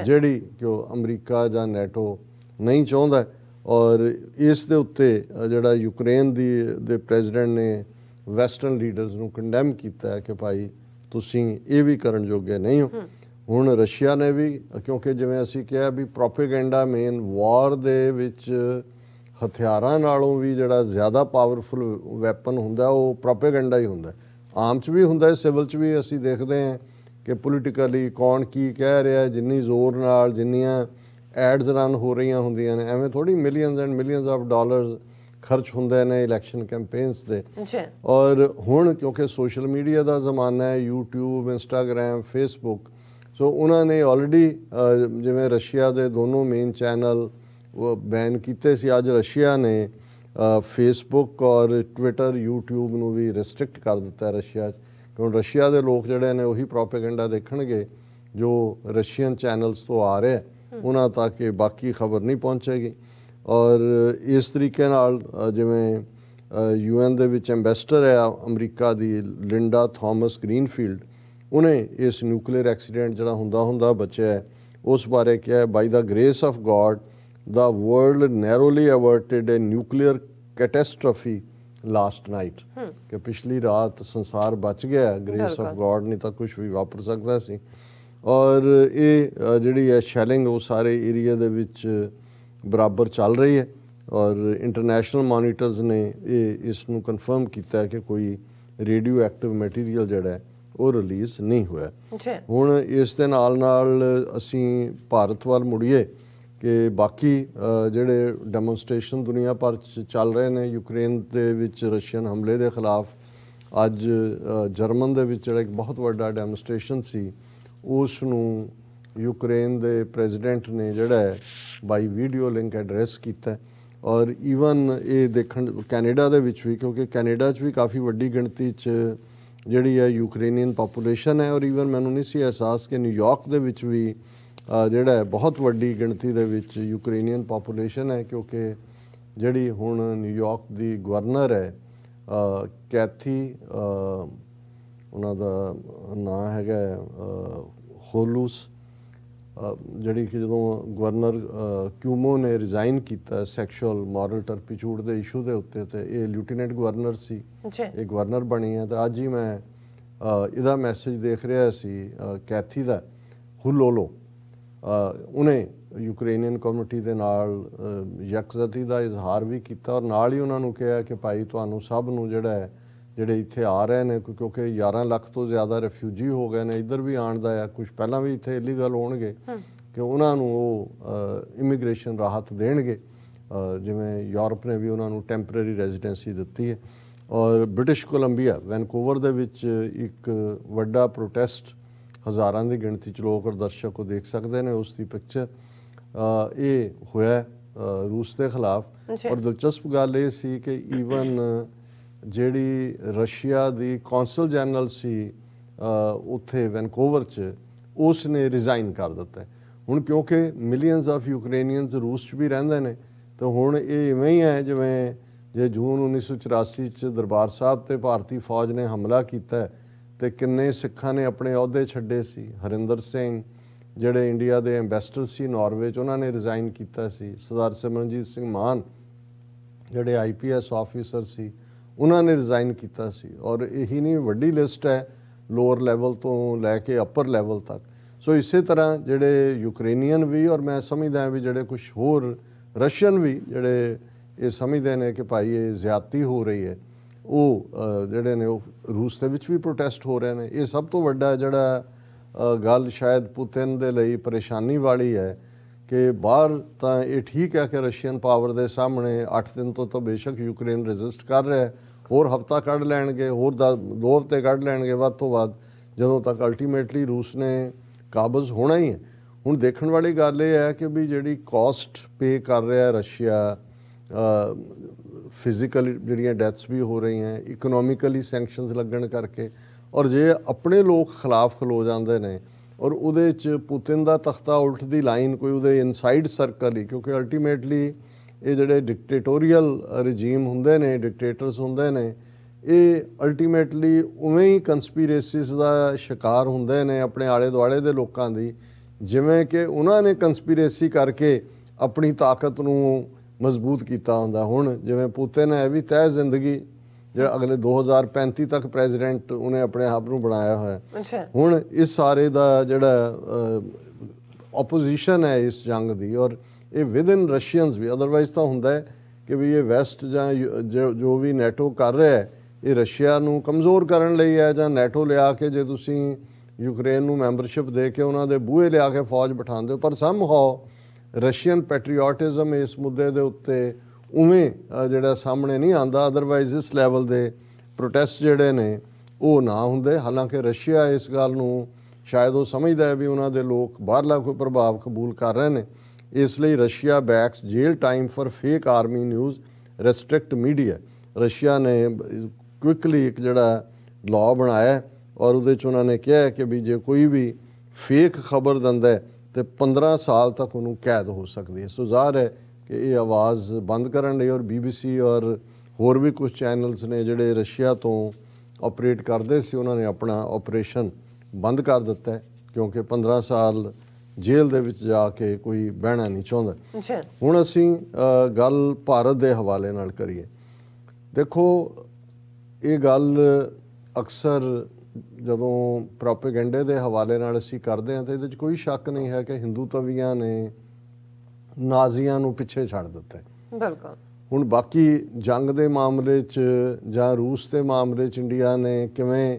ਜਿਹੜੀ ਕਿ ਉਹ ਅਮਰੀਕਾ ਜਾਂ ਨੈਟੋ ਨਹੀਂ ਚਾਹੁੰਦਾ। ਔਰ ਇਸ ਦੇ ਉੱਤੇ ਜਿਹੜਾ ਯੂਕਰੇਨ ਦੇ ਪ੍ਰੈਜ਼ੀਡੈਂਟ ਨੇ ਵੈਸਟਰਨ ਲੀਡਰਸ ਨੂੰ ਕੰਡੈਮ ਕੀਤਾ ਹੈ ਕਿ ਭਾਈ ਤੁਸੀਂ ਇਹ ਵੀ ਕਰਨ ਜੋਗੇ ਨਹੀਂ ਹੋ। ਹੁਣ ਰਸ਼ੀਆ ਨੇ ਵੀ, ਕਿਉਂਕਿ ਜਿਵੇਂ ਅਸੀਂ ਕਿਹਾ ਵੀ ਪ੍ਰੋਪੇਗੈਂਡਾ ਮੇਨ ਵਾਰ ਦੇ ਵਿੱਚ ਹਥਿਆਰਾਂ ਨਾਲੋਂ ਵੀ ਜਿਹੜਾ ਜ਼ਿਆਦਾ ਪਾਵਰਫੁਲ ਵੈਪਨ ਹੁੰਦਾ ਉਹ ਪ੍ਰੋਪੇਗੈਂਡਾ ਹੀ ਹੁੰਦਾ। ਆਮ 'ਚ ਵੀ ਹੁੰਦਾ, ਸਿਵਲ 'ਚ ਵੀ ਅਸੀਂ ਦੇਖਦੇ ਹਾਂ ਕਿ ਪੋਲੀਟੀਕਲੀ ਕੌਣ ਕੀ ਕਹਿ ਰਿਹਾ, ਜਿੰਨੀ ਜ਼ੋਰ ਨਾਲ ਜਿੰਨੀਆਂ ਐਡਸ ਰਨ ਹੋ ਰਹੀਆਂ ਹੁੰਦੀਆਂ ਨੇ, ਐਵੇਂ ਥੋੜੀ millions and millions of dollars ਖਰਚ ਹੁੰਦੇ ਨੇ ਇਲੈਕਸ਼ਨ ਕੈਂਪੇਨਸ ਦੇ। ਔਰ ਹੁਣ ਕਿਉਂਕਿ ਸੋਸ਼ਲ ਮੀਡੀਆ ਦਾ ਜ਼ਮਾਨਾ ਹੈ, ਯੂਟਿਊਬ, ਇੰਸਟਾਗ੍ਰਾਮ, ਫੇਸਬੁੱਕ, ਸੋ ਉਹਨਾਂ ਨੇ ਆਲਰੇਡੀ ਜਿਵੇਂ ਰਸ਼ੀਆ ਦੇ ਦੋਨੋਂ ਮੇਨ ਚੈਨਲ ਉਹ ਬੈਨ ਕੀਤੇ ਸੀ, ਅੱਜ ਰਸ਼ੀਆ ਨੇ ਫੇਸਬੁੱਕ ਔਰ ਟਵਿੱਟਰ, ਯੂਟਿਊਬ ਨੂੰ ਵੀ ਰਿਸਟ੍ਰਿਕਟ ਕਰ ਦਿੱਤਾ ਰਸ਼ੀਆ 'ਚ, ਕਿਉਂਕਿ ਰਸ਼ੀਆ ਦੇ ਲੋਕ ਜਿਹੜੇ ਨੇ ਉਹੀ ਪ੍ਰੋਪੇਗੈਂਡਾ ਦੇਖਣਗੇ ਜੋ ਰਸ਼ੀਅਨ ਚੈਨਲਸ ਤੋਂ ਆ ਰਿਹਾ, ਉਹਨਾਂ ਤੱਕ ਇਹ ਬਾਕੀ ਖਬਰ ਨਹੀਂ ਪਹੁੰਚੇਗੀ। ਔਰ ਇਸ ਤਰੀਕੇ ਨਾਲ ਜਿਵੇਂ UN ਦੇ ਵਿੱਚ ਐਂਬੈਸਡਰ ਹੈ ਅਮਰੀਕਾ ਦੀ ਲਿੰਡਾ ਥਾਮਸ ਗ੍ਰੀਨਫੀਲਡ, ਉਹਨੇ ਇਸ ਨਿਊਕਲੀਅਰ ਐਕਸੀਡੈਂਟ ਜਿਹੜਾ ਹੁੰਦਾ ਬਚਿਆ ਉਸ ਬਾਰੇ ਕਿਹਾ, by the grace of God the world narrowly averted a nuclear catastrophe last night, ਕਿ ਪਿਛਲੀ ਰਾਤ ਸੰਸਾਰ ਬਚ ਗਿਆ, ਗ੍ਰੇਸ ਆਫ ਗॉड, ਨਹੀਂ ਤਾਂ ਕੁਝ ਵੀ ਵਾਪਰ ਸਕਦਾ ਸੀ। ਔਰ ਇਹ ਜਿਹੜੀ ਹੈ ਸ਼ੈਲਿੰਗ ਉਹ ਸਾਰੇ ਏਰੀਆ ਦੇ ਵਿੱਚ ਬਰਾਬਰ ਚੱਲ ਰਹੀ ਹੈ ਔਰ ਇੰਟਰਨੈਸ਼ਨਲ ਮੋਨੀਟਰਸ ਨੇ ਇਸ ਨੂੰ ਕਨਫਰਮ ਕੀਤਾ ਕਿ ਕੋਈ ਰੇਡੀਓ ਐਕਟਿਵ ਮਟੀਰੀਅਲ ਜਿਹੜਾ ਹੈ ਉਹ ਰਿਲੀਜ਼ ਨਹੀਂ ਹੋਇਆ। ਹੁਣ ਇਸ ਦੇ ਨਾਲ ਅਸੀਂ ਭਾਰਤ ਵੱਲ ਮੁੜੀਏ ਕਿ ਬਾਕੀ ਜਿਹੜੇ ਡੈਮੋਨਸਟ੍ਰੇਸ਼ਨ ਦੁਨੀਆ ਭਰ 'ਚ ਚੱਲ ਰਹੇ ਨੇ ਯੂਕਰੇਨ ਦੇ ਵਿੱਚ ਰਸ਼ੀਅਨ ਹਮਲੇ ਦੇ ਖਿਲਾਫ। ਅੱਜ ਜਰਮਨ ਦੇ ਵਿੱਚ ਜਿਹੜਾ ਇੱਕ ਬਹੁਤ ਵੱਡਾ ਡੈਮੋਨਸਟ੍ਰੇਸ਼ਨ ਸੀ, ਉਸ ਨੂੰ ਯੂਕਰੇਨ ਦੇ ਪ੍ਰੈਜ਼ੀਡੈਂਟ ਨੇ ਜਿਹੜਾ ਹੈ ਬਾਈ ਵੀਡੀਓ ਲਿੰਕ ਐਡਰੈਸ ਕੀਤਾ। ਔਰ ਈਵਨ ਇਹ ਦੇਖਣ ਕੈਨੇਡਾ ਦੇ ਵਿੱਚ ਵੀ, ਕਿਉਂਕਿ ਕੈਨੇਡਾ 'ਚ ਵੀ ਕਾਫੀ ਵੱਡੀ ਗਿਣਤੀ 'ਚ ਜਿਹੜੀ ਹੈ ਯੂਕਰੇਨੀਅਨ ਪਾਪੂਲੇਸ਼ਨ ਹੈ, ਔਰ ਈਵਨ ਮੈਨੂੰ ਨਹੀਂ ਸੀ ਅਹਿਸਾਸ ਕਿ ਨਿਊਯਾਰਕ ਦੇ ਵਿੱਚ ਵੀ ਜਿਹੜਾ ਹੈ ਬਹੁਤ ਵੱਡੀ ਗਿਣਤੀ ਦੇ ਵਿੱਚ ਯੂਕਰੇਨੀਅਨ ਪਾਪੂਲੇਸ਼ਨ ਹੈ, ਕਿਉਂਕਿ ਜਿਹੜੀ ਹੁਣ ਨਿਊਯਾਰਕ ਦੀ ਗਵਰਨਰ ਹੈ ਕੈਥੀ, ਉਹਨਾਂ ਦਾ ਨਾਂ ਹੈਗਾ ਹੋਲੂਸ, ਜਿਹੜੀ ਕਿ ਜਦੋਂ ਗਵਰਨਰ ਕਿਊਮੋ ਨੇ ਰਿਜ਼ਾਈਨ ਕੀਤਾ ਸੈਕਸ਼ੂਅਲ ਮੋਰਲ ਟਰਪੀਚੂਡ ਦੇ ਇਸ਼ੂ ਦੇ ਉੱਤੇ, ਤੇ ਇਹ ਲਿeutenant ਗਵਰਨਰ ਸੀ, ਇਹ ਗਵਰਨਰ ਬਣੀ ਹੈ। ਤੇ ਅੱਜ ਹੀ ਮੈਂ ਇਹਦਾ ਮੈਸੇਜ ਦੇਖ ਰਿਹਾ ਸੀ ਕੈਥੀ ਦਾ, ਹੁਲੋਲੋ, ਉਹਨੇ ਯੂਕਰੇਨੀਅਨ ਕਮਿਊਨਿਟੀ ਦੇ ਨਾਲ ਯਕਜਹਿਤੀ ਦਾ ਇਜ਼ਹਾਰ ਵੀ ਕੀਤਾ ਔਰ ਨਾਲ ਹੀ ਉਹਨਾਂ ਨੂੰ ਕਿਹਾ ਕਿ ਭਾਈ ਤੁਹਾਨੂੰ ਸਭ ਨੂੰ ਜਿਹੜੇ ਇੱਥੇ ਆ ਰਹੇ ਨੇ, ਕਿਉਂਕਿ 11 ਲੱਖ ਤੋਂ ਜ਼ਿਆਦਾ ਰਿਫਿਊਜੀ ਹੋ ਗਏ ਨੇ, ਇੱਧਰ ਵੀ ਆਉਣ ਦਾ ਆ, ਕੁਝ ਪਹਿਲਾਂ ਵੀ ਇੱਥੇ ਇਲੀਗਲ ਹੋਣਗੇ, ਕਿ ਉਹਨਾਂ ਨੂੰ ਉਹ ਇਮੀਗ੍ਰੇਸ਼ਨ ਰਾਹਤ ਦੇਣਗੇ, ਜਿਵੇਂ ਯੂਰਪ ਨੇ ਵੀ ਉਹਨਾਂ ਨੂੰ ਟੈਂਪਰੇਰੀ ਰੈਜ਼ੀਡੈਂਸੀ ਦਿੱਤੀ ਹੈ। ਔਰ ਬ੍ਰਿਟਿਸ਼ ਕੋਲੰਬੀਆ ਵੈਨਕੂਵਰ ਦੇ ਵਿੱਚ ਇੱਕ ਵੱਡਾ ਪ੍ਰੋਟੈਸਟ, ਹਜ਼ਾਰਾਂ ਦੀ ਗਿਣਤੀ 'ਚ ਲੋਕ ਔਰ ਦਰਸ਼ਕ ਉਹ ਦੇਖ ਸਕਦੇ ਨੇ ਉਸ ਦੀ ਪਿਕਚਰ, ਇਹ ਹੋਇਆ ਰੂਸ ਦੇ ਖਿਲਾਫ। ਔਰ ਦਿਲਚਸਪ ਗੱਲ ਇਹ ਸੀ ਕਿ ਈਵਨ ਜਿਹੜੀ ਰਸ਼ੀਆ ਦੀ ਕੌਂਸਲ ਜਨਰਲ ਸੀ ਉੱਥੇ ਵੈਨਕੂਵਰ 'ਚ, ਉਸ ਨੇ ਰਿਜ਼ਾਈਨ ਕਰ ਦਿੱਤਾ। ਹੁਣ ਕਿਉਂਕਿ ਮਿਲੀਅਨਸ ਆਫ ਯੂਕਰੇਨੀਅਨਸ ਰੂਸ 'ਚ ਵੀ ਰਹਿੰਦੇ ਨੇ, ਤੇ ਹੁਣ ਇਹ ਇਵੇਂ ਹੀ ਹੈ ਜਿਵੇਂ ਜੇ ਜੂਨ 1984 'ਚ ਦਰਬਾਰ ਸਾਹਿਬ ਤੇ ਭਾਰਤੀ ਫੌਜ ਨੇ ਹਮਲਾ ਕੀਤਾ ਤੇ ਕਿੰਨੇ ਸਿੱਖਾਂ ਨੇ ਆਪਣੇ ਅਹੁਦੇ ਛੱਡੇ ਸੀ। ਹਰਿੰਦਰ ਸਿੰਘ ਜਿਹੜੇ ਇੰਡੀਆ ਦੇ ਐਂਬੈਸਡਰ ਸੀ ਨਾਰਵੇ 'ਚ, ਉਹਨਾਂ ਨੇ ਰਿਜ਼ਾਈਨ ਕੀਤਾ ਸੀ। ਸਰਦਾਰ ਸਿਮਰਨਜੀਤ ਸਿੰਘ ਮਾਨ ਜਿਹੜੇ IPS ਆਫੀਸਰ ਸੀ, ਉਹਨਾਂ ਨੇ ਰਿਜ਼ਾਈਨ ਕੀਤਾ ਸੀ। ਔਰ ਇਹੀ ਨਹੀਂ, ਵੱਡੀ ਲਿਸਟ ਹੈ ਲੋਅਰ ਲੈਵਲ ਤੋਂ ਲੈ ਕੇ ਅਪਰ ਲੈਵਲ ਤੱਕ। ਸੋ ਇਸੇ ਤਰ੍ਹਾਂ ਜਿਹੜੇ ਯੂਕਰੇਨੀਅਨ ਵੀ, ਔਰ ਮੈਂ ਸਮਝਦਾ ਵੀ ਜਿਹੜੇ ਕੁਝ ਹੋਰ ਰਸ਼ੀਅਨ ਵੀ ਜਿਹੜੇ ਇਹ ਸਮਝਦੇ ਨੇ ਕਿ ਭਾਈ ਇਹ ਜ਼ਿਆਦਤੀ ਹੋ ਰਹੀ ਹੈ, ਉਹ ਜਿਹੜੇ ਨੇ ਉਹ ਰੂਸ ਦੇ ਵਿੱਚ ਵੀ ਪ੍ਰੋਟੈਸਟ ਹੋ ਰਹੇ ਨੇ। ਇਹ ਸਭ ਤੋਂ ਵੱਡਾ ਜਿਹੜਾ ਗੱਲ ਸ਼ਾਇਦ ਪੁਤਿਨ ਦੇ ਲਈ ਪਰੇਸ਼ਾਨੀ ਵਾਲੀ ਹੈ ਕਿ ਬਾਹਰ ਤਾਂ ਇਹ ਠੀਕ ਹੈ ਕਿ ਰਸ਼ੀਅਨ ਪਾਵਰ ਦੇ ਸਾਹਮਣੇ 8 ਦਿਨ ਤੋਂ ਤਾਂ ਬੇਸ਼ੱਕ ਯੂਕਰੇਨ ਰੈਜ਼ਿਸਟ ਕਰ ਰਿਹਾ, ਹੋਰ ਹਫਤਾ ਕੱਢ ਲੈਣਗੇ, ਹੋਰ 2 ਹਫ਼ਤੇ ਕੱਢ ਲੈਣਗੇ ਵੱਧ ਤੋਂ ਵੱਧ, ਜਦੋਂ ਤੱਕ ਅਲਟੀਮੇਟਲੀ ਰੂਸ ਨੇ ਕਾਬਜ਼ ਹੋਣਾ ਹੀ ਹੈ। ਹੁਣ ਦੇਖਣ ਵਾਲੀ ਗੱਲ ਇਹ ਹੈ ਕਿ ਵੀ ਜਿਹੜੀ ਕਾਸਟ ਪੇ ਕਰ ਰਿਹਾ ਰਸ਼ੀਆ, ਫਿਜ਼ੀਕਲ ਜਿਹੜੀਆਂ ਡੈਥਸ ਵੀ ਹੋ ਰਹੀਆਂ, ਇਕਨੋਮਿਕਲੀ ਸੈਂਕਸ਼ਨਸ ਲੱਗਣ ਕਰਕੇ, ਔਰ ਜੇ ਆਪਣੇ ਲੋਕ ਖਿਲਾਫ ਖਲੋ ਜਾਂਦੇ ਨੇ ਔਰ ਉਹਦੇ 'ਚ ਪੁਤਿਨ ਦਾ ਤਖਤਾ ਉਲਟ ਦੀ ਲਾਈਨ ਕੋਈ ਉਹਦੇ ਇਨਸਾਈਡ ਸਰਕਲ ਹੀ, ਕਿਉਂਕਿ ਅਲਟੀਮੇਟਲੀ ਇਹ ਜਿਹੜੇ ਡਿਕਟੇਟੋਰੀਅਲ ਰਜੀਮ ਹੁੰਦੇ ਨੇ, ਡਿਕਟੇਟਰਸ ਹੁੰਦੇ ਨੇ, ਇਹ ਅਲਟੀਮੇਟਲੀ ਉਵੇਂ ਹੀ ਕੰਸਪੀਰੇਸੀਜ਼ ਦਾ ਸ਼ਿਕਾਰ ਹੁੰਦੇ ਨੇ ਆਪਣੇ ਆਲੇ ਦੁਆਲੇ ਦੇ ਲੋਕਾਂ ਦੀ, ਜਿਵੇਂ ਕਿ ਉਹਨਾਂ ਨੇ ਕੰਸਪੀਰੇਸੀ ਕਰਕੇ ਆਪਣੀ ਤਾਕਤ ਨੂੰ ਮਜ਼ਬੂਤ ਕੀਤਾ ਹੁੰਦਾ। ਹੁਣ ਜਿਵੇਂ ਪੁਤਿਨ ਹੈ, ਇਹ ਵੀ ਤੈਅ ਜ਼ਿੰਦਗੀ ਜਿਹੜਾ ਅਗਲੇ 2035 ਤੱਕ ਪ੍ਰੈਜ਼ੀਡੈਂਟ ਉਹਨੇ ਆਪਣੇ ਆਪ ਨੂੰ ਬਣਾਇਆ ਹੋਇਆ। ਹੁਣ ਇਸ ਸਾਰੇ ਦਾ ਜਿਹੜਾ ਆਪੋਜੀਸ਼ਨ ਹੈ ਇਸ ਜੰਗ ਦੀ, ਔਰ ਇਹ ਵਿਦ ਇਨ ਰਸ਼ੀਅਨਸ ਵੀ, ਅਦਰਵਾਈਜ਼ ਤਾਂ ਹੁੰਦਾ ਹੈ ਕਿ ਵੀ ਇਹ ਵੈਸਟ ਜਾਂ ਜੋ ਵੀ ਨੈਟੋ ਕਰ ਰਿਹਾ ਹੈ ਇਹ ਰਸ਼ੀਆ ਨੂੰ ਕਮਜ਼ੋਰ ਕਰਨ ਲਈ ਹੈ, ਜਾਂ ਨੈਟੋ ਲਿਆ ਕੇ ਜੇ ਤੁਸੀਂ ਯੂਕਰੇਨ ਨੂੰ ਮੈਂਬਰਸ਼ਿਪ ਦੇ ਕੇ ਉਹਨਾਂ ਦੇ ਬੂਹੇ ਲਿਆ ਕੇ ਫੌਜ ਬਿਠਾਉਂਦੇ ਹੋ। ਪਰ ਸਮਹਾਓ ਰਸ਼ੀਅਨ ਪੈਟਰੀਓਟਿਜ਼ਮ ਇਸ ਮੁੱਦੇ ਦੇ ਉੱਤੇ ਉਵੇਂ ਜਿਹੜਾ ਸਾਹਮਣੇ ਨਹੀਂ ਆਉਂਦਾ, ਅਦਰਵਾਈਜ਼ ਇਸ ਲੈਵਲ ਦੇ ਪ੍ਰੋਟੈਸਟ ਜਿਹੜੇ ਨੇ ਉਹ ਨਾ ਹੁੰਦੇ। ਹਾਲਾਂਕਿ ਰਸ਼ੀਆ ਇਸ ਗੱਲ ਨੂੰ ਸ਼ਾਇਦ ਉਹ ਸਮਝਦਾ ਹੈ ਵੀ ਉਹਨਾਂ ਦੇ ਲੋਕ ਬਾਹਰਲਾ ਕੋਈ ਪ੍ਰਭਾਵ ਕਬੂਲ ਕਰ ਰਹੇ ਨੇ, ਇਸ ਲਈ Russia backs jail time for fake army news, restrict media. Russia ਨੇ ਕੁਇਕਲੀ ਇੱਕ ਜਿਹੜਾ ਲਾਅ ਬਣਾਇਆ ਔਰ ਉਹਦੇ 'ਚ ਉਹਨਾਂ ਨੇ ਕਿਹਾ ਕਿ ਵੀ ਜੇ ਕੋਈ ਵੀ ਫੇਕ ਖਬਰ ਦਿੰਦਾ ਹੈ ਤੇ 15 ਸਾਲ ਤੱਕ ਉਹਨੂੰ ਕੈਦ ਹੋ ਸਕਦੀ ਹੈ। ਸੋ ਜ਼ਾਹਰ ਹੈ ਕਿ ਇਹ ਆਵਾਜ਼ ਬੰਦ ਕਰਨ ਲਈ, ਔਰ BBC ਔਰ ਹੋਰ ਵੀ ਕੁਝ ਚੈਨਲਸ ਨੇ ਜਿਹੜੇ ਰਸ਼ੀਆ ਤੋਂ ਆਪਰੇਟ ਕਰਦੇ ਸੀ, ਉਹਨਾਂ ਨੇ ਆਪਣਾ ਆਪਰੇਸ਼ਨ ਬੰਦ ਕਰ ਦਿੱਤਾ ਹੈ, ਕਿਉਂਕਿ 15 ਸਾਲ ਜੇਲ੍ਹ ਦੇ ਵਿੱਚ ਜਾ ਕੇ ਕੋਈ ਬਹਿਣਾ ਨਹੀਂ ਚਾਹੁੰਦਾ। ਹੁਣ ਅਸੀਂ ਗੱਲ ਭਾਰਤ ਦੇ ਹਵਾਲੇ ਨਾਲ ਕਰੀਏ। ਦੇਖੋ, ਇਹ ਗੱਲ ਅਕਸਰ ਜਦੋਂ ਪ੍ਰੋਪੇਗੈਂਡੇ ਦੇ ਹਵਾਲੇ ਨਾਲ ਅਸੀਂ ਕਰਦੇ ਹਾਂ ਤਾਂ ਇਹਦੇ 'ਚ ਕੋਈ ਸ਼ੱਕ ਨਹੀਂ ਹੈ ਕਿ ਹਿੰਦੂਤਵੀਆਂ ਨੇ ਨਾਜ਼ੀਆਂ ਨੂੰ ਪਿੱਛੇ ਛੱਡ ਦਿੱਤਾ ਹੈ। ਬਿਲਕੁਲ। ਹੁਣ ਬਾਕੀ ਜੰਗ ਦੇ ਮਾਮਲੇ 'ਚ ਜਾਂ ਰੂਸ ਦੇ ਮਾਮਲੇ 'ਚ ਇੰਡੀਆ ਨੇ ਕਿਵੇਂ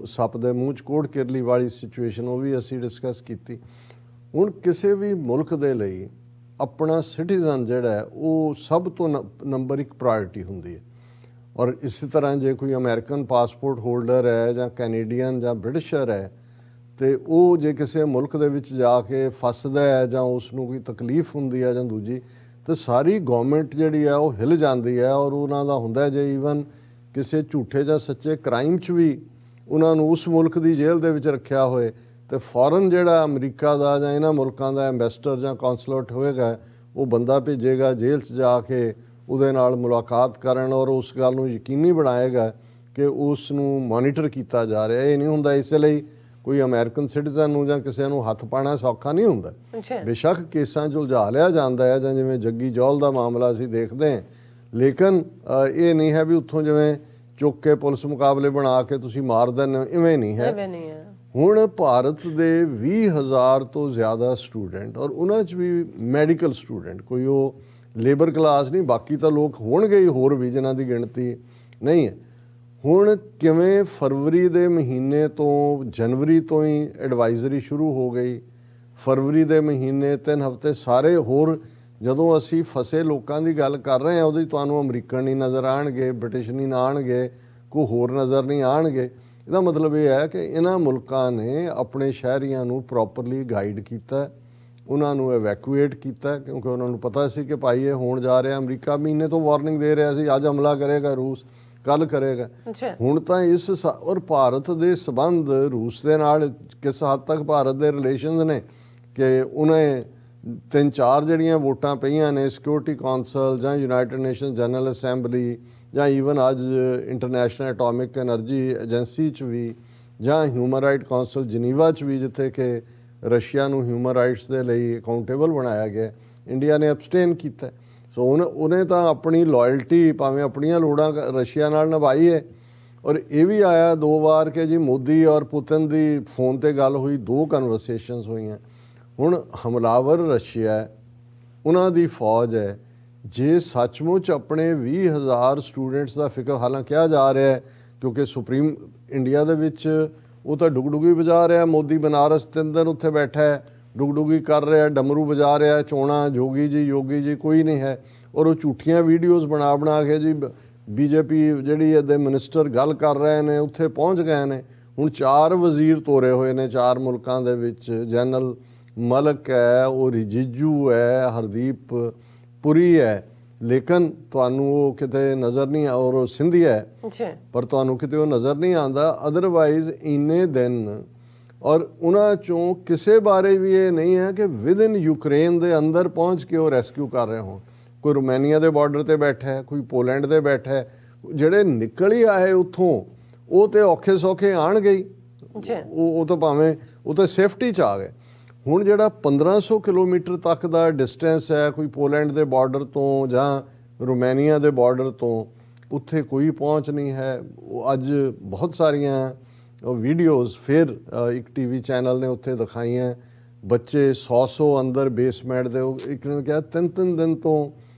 ਸੱਪ ਦੇ ਮੂੰਹ 'ਚ ਕੋੜ ਕਿਰਲੀ ਵਾਲੀ ਸਿਚੁਏਸ਼ਨ ਉਹ ਵੀ ਅਸੀਂ ਡਿਸਕਸ ਕੀਤੀ। ਹੁਣ ਕਿਸੇ ਵੀ ਮੁਲਕ ਦੇ ਲਈ ਆਪਣਾ ਸਿਟੀਜ਼ਨ ਜਿਹੜਾ ਹੈ ਉਹ ਸਭ ਤੋਂ ਨੰਬਰ 1 ਪ੍ਰਾਇੋਰਟੀ ਹੁੰਦੀ ਹੈ। ਔਰ ਇਸੇ ਤਰ੍ਹਾਂ ਜੇ ਕੋਈ ਅਮਰੀਕਨ ਪਾਸਪੋਰਟ ਹੋਲਡਰ ਹੈ ਜਾਂ ਕੈਨੇਡੀਅਨ ਜਾਂ ਬ੍ਰਿਟਿਸ਼ਰ ਹੈ ਤੇ ਉਹ ਜੇ ਕਿਸੇ ਮੁਲਕ ਦੇ ਵਿੱਚ ਜਾ ਕੇ ਫਸਦਾ ਹੈ ਜਾਂ ਉਸ ਨੂੰ ਕੋਈ ਤਕਲੀਫ ਹੁੰਦੀ ਹੈ ਜਾਂ ਦੂਜੀ, ਤਾਂ ਸਾਰੀ ਗਵਰਨਮੈਂਟ ਜਿਹੜੀ ਹੈ ਉਹ ਹਿੱਲ ਜਾਂਦੀ ਹੈ। ਔਰ ਉਹਨਾਂ ਦਾ ਹੁੰਦਾ ਜੇ ਈਵਨ ਕਿਸੇ ਝੂਠੇ ਜਾਂ ਸੱਚੇ ਕ੍ਰਾਈਮ 'ਚ ਵੀ ਉਹਨਾਂ ਨੂੰ ਉਸ ਮੁਲਕ ਦੀ ਜੇਲ੍ਹ ਦੇ ਵਿੱਚ ਰੱਖਿਆ ਹੋਏ ਤੇ ਫੌਰਨ ਜਿਹੜਾ ਅਮਰੀਕਾ ਦਾ ਜਾਂ ਇਹਨਾਂ ਮੁਲਕਾਂ ਦਾ ਐਂਬੈਸਡਰ ਜਾਂ ਕੌਂਸਲੇਟ ਹੋਏਗਾ ਉਹ ਬੰਦਾ ਭੇਜੇਗਾ ਜੇਲ੍ਹ 'ਚ ਜਾ ਕੇ ਉਹਦੇ ਨਾਲ ਮੁਲਾਕਾਤ ਕਰਨ ਔਰ ਉਸ ਗੱਲ ਨੂੰ ਯਕੀਨੀ ਬਣਾਏਗਾ ਕਿ ਉਸ ਨੂੰ ਮੋਨੀਟਰ ਕੀਤਾ ਜਾ ਰਿਹਾ। ਇਹ ਨਹੀਂ ਹੁੰਦਾ ਇਸ ਲਈ ਕੋਈ ਅਮਰੀਕਨ ਸਿਟੀਜ਼ਨ ਨੂੰ ਜਾਂ ਕਿਸੇ ਨੂੰ ਹੱਥ ਪਾਉਣਾ ਸੌਖਾ ਨਹੀਂ ਹੁੰਦਾ। ਬੇਸ਼ੱਕ ਕੇਸਾਂ 'ਚ ਉਲਝਾ ਲਿਆ ਜਾਂਦਾ ਹੈ, ਜਾਂ ਜਿਵੇਂ ਜੱਗੀ ਜੌਲ ਦਾ ਮਾਮਲਾ ਅਸੀਂ ਦੇਖਦੇ ਹਾਂ, ਲੇਕਿਨ ਇਹ ਨਹੀਂ ਹੈ ਵੀ ਉੱਥੋਂ ਜਿਵੇਂ ਚੁੱਕ ਕੇ ਪੁਲਿਸ ਮੁਕਾਬਲੇ ਬਣਾ ਕੇ ਤੁਸੀਂ ਮਾਰ ਦਿੰਦੇ, ਇਵੇਂ ਨਹੀਂ ਹੈ। ਹੁਣ ਭਾਰਤ ਦੇ 20,000 ਤੋਂ ਜ਼ਿਆਦਾ ਸਟੂਡੈਂਟ, ਔਰ ਉਹਨਾਂ 'ਚ ਵੀ ਮੈਡੀਕਲ ਸਟੂਡੈਂਟ, ਕੋਈ ਉਹ ਲੇਬਰ ਕਲਾਸ ਨਹੀਂ, ਬਾਕੀ ਤਾਂ ਲੋਕ ਹੋਣਗੇ ਹੀ ਹੋਰ ਵੀ ਜਿਨ੍ਹਾਂ ਦੀ ਗਿਣਤੀ ਨਹੀਂ ਹੈ। ਹੁਣ ਕਿਵੇਂ ਫਰਵਰੀ ਦੇ ਮਹੀਨੇ ਤੋਂ ਜਨਵਰੀ ਤੋਂ ਹੀ ਐਡਵਾਈਜ਼ਰੀ ਸ਼ੁਰੂ ਹੋ ਗਈ, ਫਰਵਰੀ ਦੇ ਮਹੀਨੇ 3 ਹਫ਼ਤੇ ਸਾਰੇ ਹੋਰ, ਜਦੋਂ ਅਸੀਂ ਫਸੇ ਲੋਕਾਂ ਦੀ ਗੱਲ ਕਰ ਰਹੇ ਹਾਂ ਉਹਦੇ ਤੁਹਾਨੂੰ ਅਮਰੀਕਨ ਨਹੀਂ ਨਜ਼ਰ ਆਉਣਗੇ, ਬ੍ਰਿਟਿਸ਼ ਨਹੀਂ ਆਉਣਗੇ, ਕੋਈ ਹੋਰ ਨਜ਼ਰ ਨਹੀਂ ਆਉਣਗੇ। ਇਹਦਾ ਮਤਲਬ ਇਹ ਹੈ ਕਿ ਇਹਨਾਂ ਮੁਲਕਾਂ ਨੇ ਆਪਣੇ ਸ਼ਹਿਰੀਆਂ ਨੂੰ ਪ੍ਰੋਪਰਲੀ ਗਾਈਡ ਕੀਤਾ, ਉਹਨਾਂ ਨੂੰ ਐਵੈਕੂਏਟ ਕੀਤਾ, ਕਿਉਂਕਿ ਉਹਨਾਂ ਨੂੰ ਪਤਾ ਸੀ ਕਿ ਭਾਈ ਇਹ ਹੋਣ ਜਾ ਰਿਹਾ। ਅਮਰੀਕਾ ਮਹੀਨੇ ਤੋਂ ਵਾਰਨਿੰਗ ਦੇ ਰਿਹਾ ਸੀ ਅੱਜ ਹਮਲਾ ਕਰੇਗਾ ਰੂਸ, ਕੱਲ ਕਰੇਗਾ। ਹੁਣ ਤਾਂ ਇਸ ਔਰ ਭਾਰਤ ਦੇ ਸਬੰਧ ਰੂਸ ਦੇ ਨਾਲ ਕਿਸ ਹੱਦ ਤੱਕ ਭਾਰਤ ਦੇ ਰਿਲੇਸ਼ਨਸ ਨੇ ਕਿ ਉਹਨੇ 3-4 ਜਿਹੜੀਆਂ ਵੋਟਾਂ ਪਈਆਂ ਨੇ ਸਿਕਿਉਰਿਟੀ ਕੌਂਸਲ ਜਾਂ ਯੂਨਾਈਟਿਡ ਨੇਸ਼ਨ ਜਨਰਲ ਅਸੈਂਬਲੀ ਜਾਂ ਈਵਨ ਅੱਜ ਇੰਟਰਨੈਸ਼ਨਲ ਐਟੋਮਿਕ ਐਨਰਜੀ ਏਜੰਸੀ 'ਚ ਵੀ ਜਾਂ ਹਿਊਮਨ ਰਾਈਟ ਕੌਂਸਲ ਜਨੀਵਾ 'ਚ ਵੀ, ਜਿੱਥੇ ਕਿ ਰਸ਼ੀਆ ਨੂੰ ਹਿਊਮਨ ਰਾਈਟਸ ਦੇ ਲਈ ਅਕਾਊਂਟੇਬਲ ਬਣਾਇਆ ਗਿਆ, ਇੰਡੀਆ ਨੇ ਅਬਸਟੇਨ ਕੀਤਾ। ਸੋ ਉਹਨੇ ਤਾਂ ਆਪਣੀ ਲਾਇਲਟੀ ਭਾਵੇਂ ਆਪਣੀਆਂ ਲੋੜਾਂ ਰਸ਼ੀਆ ਨਾਲ ਨਿਭਾਈ ਹੈ। ਔਰ ਇਹ ਵੀ ਆਇਆ 2 ਵਾਰ ਕਿ ਜੀ ਮੋਦੀ ਔਰ ਪੁਤਿਨ ਦੀ ਫੋਨ ਤੇ ਗੱਲ ਹੋਈ, 2 ਕਨਵਰਸੇਸ਼ਨਸ ਹੋਈਆਂ। ਹੁਣ ਹਮਲਾਵਰ ਰਸ਼ੀਆ ਹੈ, ਉਹਨਾਂ ਦੀ ਫੌਜ ਹੈ, ਜੇ ਸੱਚਮੁੱਚ ਆਪਣੇ 20,000 ਸਟੂਡੈਂਟਸ ਦਾ ਫਿਕਰ, ਹਾਲਾਂ ਕਿਹਾ ਜਾ ਰਿਹਾ ਹੈ ਕਿਉਂਕਿ ਸੁਪਰੀਮ ਇੰਡੀਆ ਦੇ ਵਿੱਚ ਉਹ ਤਾਂ ਡੁਗਡੁਗੀ ਵਜਾ ਰਿਹਾ, ਮੋਦੀ ਬਨਾਰਸ 3 ਦਿਨ ਉੱਥੇ ਬੈਠਾ ਹੈ, ਡੁਗਡੁਗੀ ਕਰ ਰਿਹਾ, ਡਮਰੂ ਵਜਾ ਰਿਹਾ, ਚੋਣਾ ਯੋਗੀ ਜੀ ਕੋਈ ਨਹੀਂ ਹੈ। ਔਰ ਉਹ ਝੂਠੀਆਂ ਵੀਡੀਓਜ਼ ਬਣਾ ਕੇ ਜੀ BJP ਜਿਹੜੀ ਇਹਦੇ ਮਿਨਿਸਟਰ ਗੱਲ ਕਰ ਰਹੇ ਨੇ ਉੱਥੇ ਪਹੁੰਚ ਗਏ ਨੇ। ਹੁਣ 4 ਵਜ਼ੀਰ ਤੋਰੇ ਹੋਏ ਨੇ 4 ਮੁਲਕਾਂ ਦੇ ਵਿੱਚ, ਜਨਰਲ ਮਲਕ ਹੈ, ਉਹ ਰਿਜਿਜੂ ਹੈ, ਹਰਦੀਪ ਪੁਰੀ ਹੈ, ਲੇਕਿਨ ਤੁਹਾਨੂੰ ਉਹ ਕਿਤੇ ਨਜ਼ਰ ਨਹੀਂ, ਔਰ ਉਹ ਸਿੰਧੀ ਹੈ ਪਰ ਤੁਹਾਨੂੰ ਕਿਤੇ ਉਹ ਨਜ਼ਰ ਨਹੀਂ ਆਉਂਦਾ। ਅਦਰਵਾਈਜ਼ ਇੰਨੇ ਦਿਨ ਔਰ ਉਹਨਾਂ ਚੋਂ ਕਿਸੇ ਬਾਰੇ ਵੀ ਇਹ ਨਹੀਂ ਹੈ ਕਿ ਵਿਦਿਨ ਯੂਕਰੇਨ ਦੇ ਅੰਦਰ ਪਹੁੰਚ ਕੇ ਉਹ ਰੈਸਕਿਊ ਕਰ ਰਹੇ ਹੋਣ। ਕੋਈ ਰੋਮਾਨੀਆ ਦੇ ਬਾਰਡਰ ਤੇ ਬੈਠਾ ਹੈ, ਕੋਈ ਪੋਲੈਂਡ ਦੇ ਬੈਠਾ ਹੈ। ਜਿਹੜੇ ਨਿਕਲ ਹੀ ਆਏ ਉੱਥੋਂ ਉਹ ਤੇ ਔਖੇ ਸੌਖੇ ਆਣਗੇ ਹੀ, ਉਹ ਤਾਂ ਭਾਵੇਂ ਉਹ ਤਾਂ ਸੇਫਟੀ 'ਚ ਆ ਗਏ। ਹੁਣ ਜਿਹੜਾ 1500 ਕਿਲੋਮੀਟਰ ਤੱਕ ਦਾ ਡਿਸਟੈਂਸ ਹੈ ਕੋਈ ਪੋਲੈਂਡ ਦੇ ਬਾਰਡਰ ਤੋਂ ਜਾਂ ਰੋਮਾਨੀਆ ਦੇ ਬਾਰਡਰ ਤੋਂ, ਉੱਥੇ ਕੋਈ ਪਹੁੰਚ ਨਹੀਂ ਹੈ। ਅੱਜ ਬਹੁਤ ਸਾਰੀਆਂ ਵੀਡੀਓਜ਼ ਫਿਰ ਇੱਕ ਟੀਵੀ ਚੈਨਲ ਨੇ ਉੱਥੇ ਦਿਖਾਈਆਂ, ਬੱਚੇ 100 ਅੰਦਰ ਬੇਸਮੈਂਟ ਦੇ। ਇੱਕ ਨੇ ਕਿਹਾ 3 ਦਿਨ ਤੋਂ